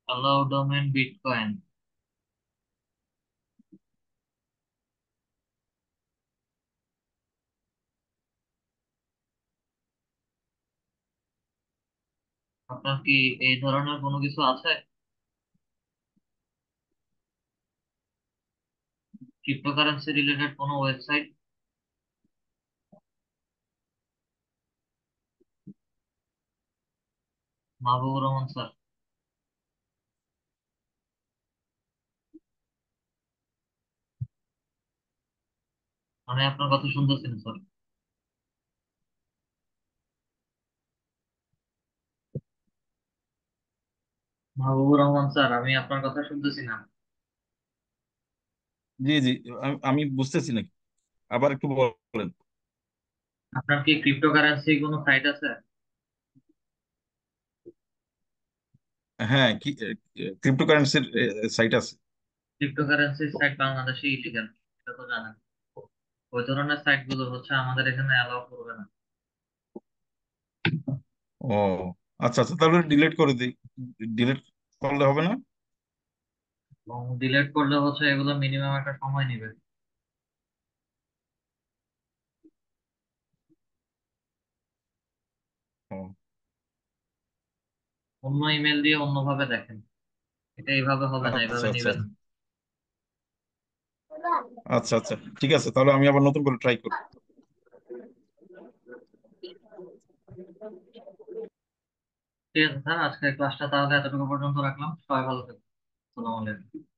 Allow domain bitcoin. আপনার কি এই ধরনের কোনো কিছু আছে? ক্রিপ্টোকারেন্সি রিলেটেড কোনো ওয়েবসাইট? মাহবুবুর রহমান স্যার। আমি আপনার কথা শুনতেছি না স্যার। মাহবুবুর রহমান স্যার, আমি আপনার কথা শুনতেছি না। জি জি, আমি বুঝতেছি নাকি, আবার একটু বলেন। আপনার কি ক্রিপ্টোকারেন্সি কোনো সাইট আছে? হ্যাঁ, কি ক্রিপ্টোকারেন্সির সাইট আছে? ক্রিপ্টোকারেন্সি সাইট বাংলাদেশে ইলিগাল, এটা তো জানেন। ওই ধরনের সাইট গুলো হচ্ছে আমাদের এখানে অ্যালাউ করবে না। ও আচ্ছা আচ্ছা, তাহলে ডিলিট করে দিই। ডিলিট করলে হবে না? এবং ডিলিট করলে হচ্ছে এগুলো মিনিমাম একটা সময় নেবে। ও, অন্য ইমেল দিয়ে অন্যভাবে দেখেন, এটা এইভাবে হবে না, আচ্ছা এইভাবে আচ্ছা নিবে না। আচ্ছা আচ্ছা, ঠিক আছে, তাহলে আমি আবার নতুন করে ট্রাই করব। ঠিক আছে স্যার, আজকের ক্লাসটা তাহলে এতটুকু পর্যন্ত রাখলাম। সবাই ভালো থাকবেন। আসসালামু আলাইকুম।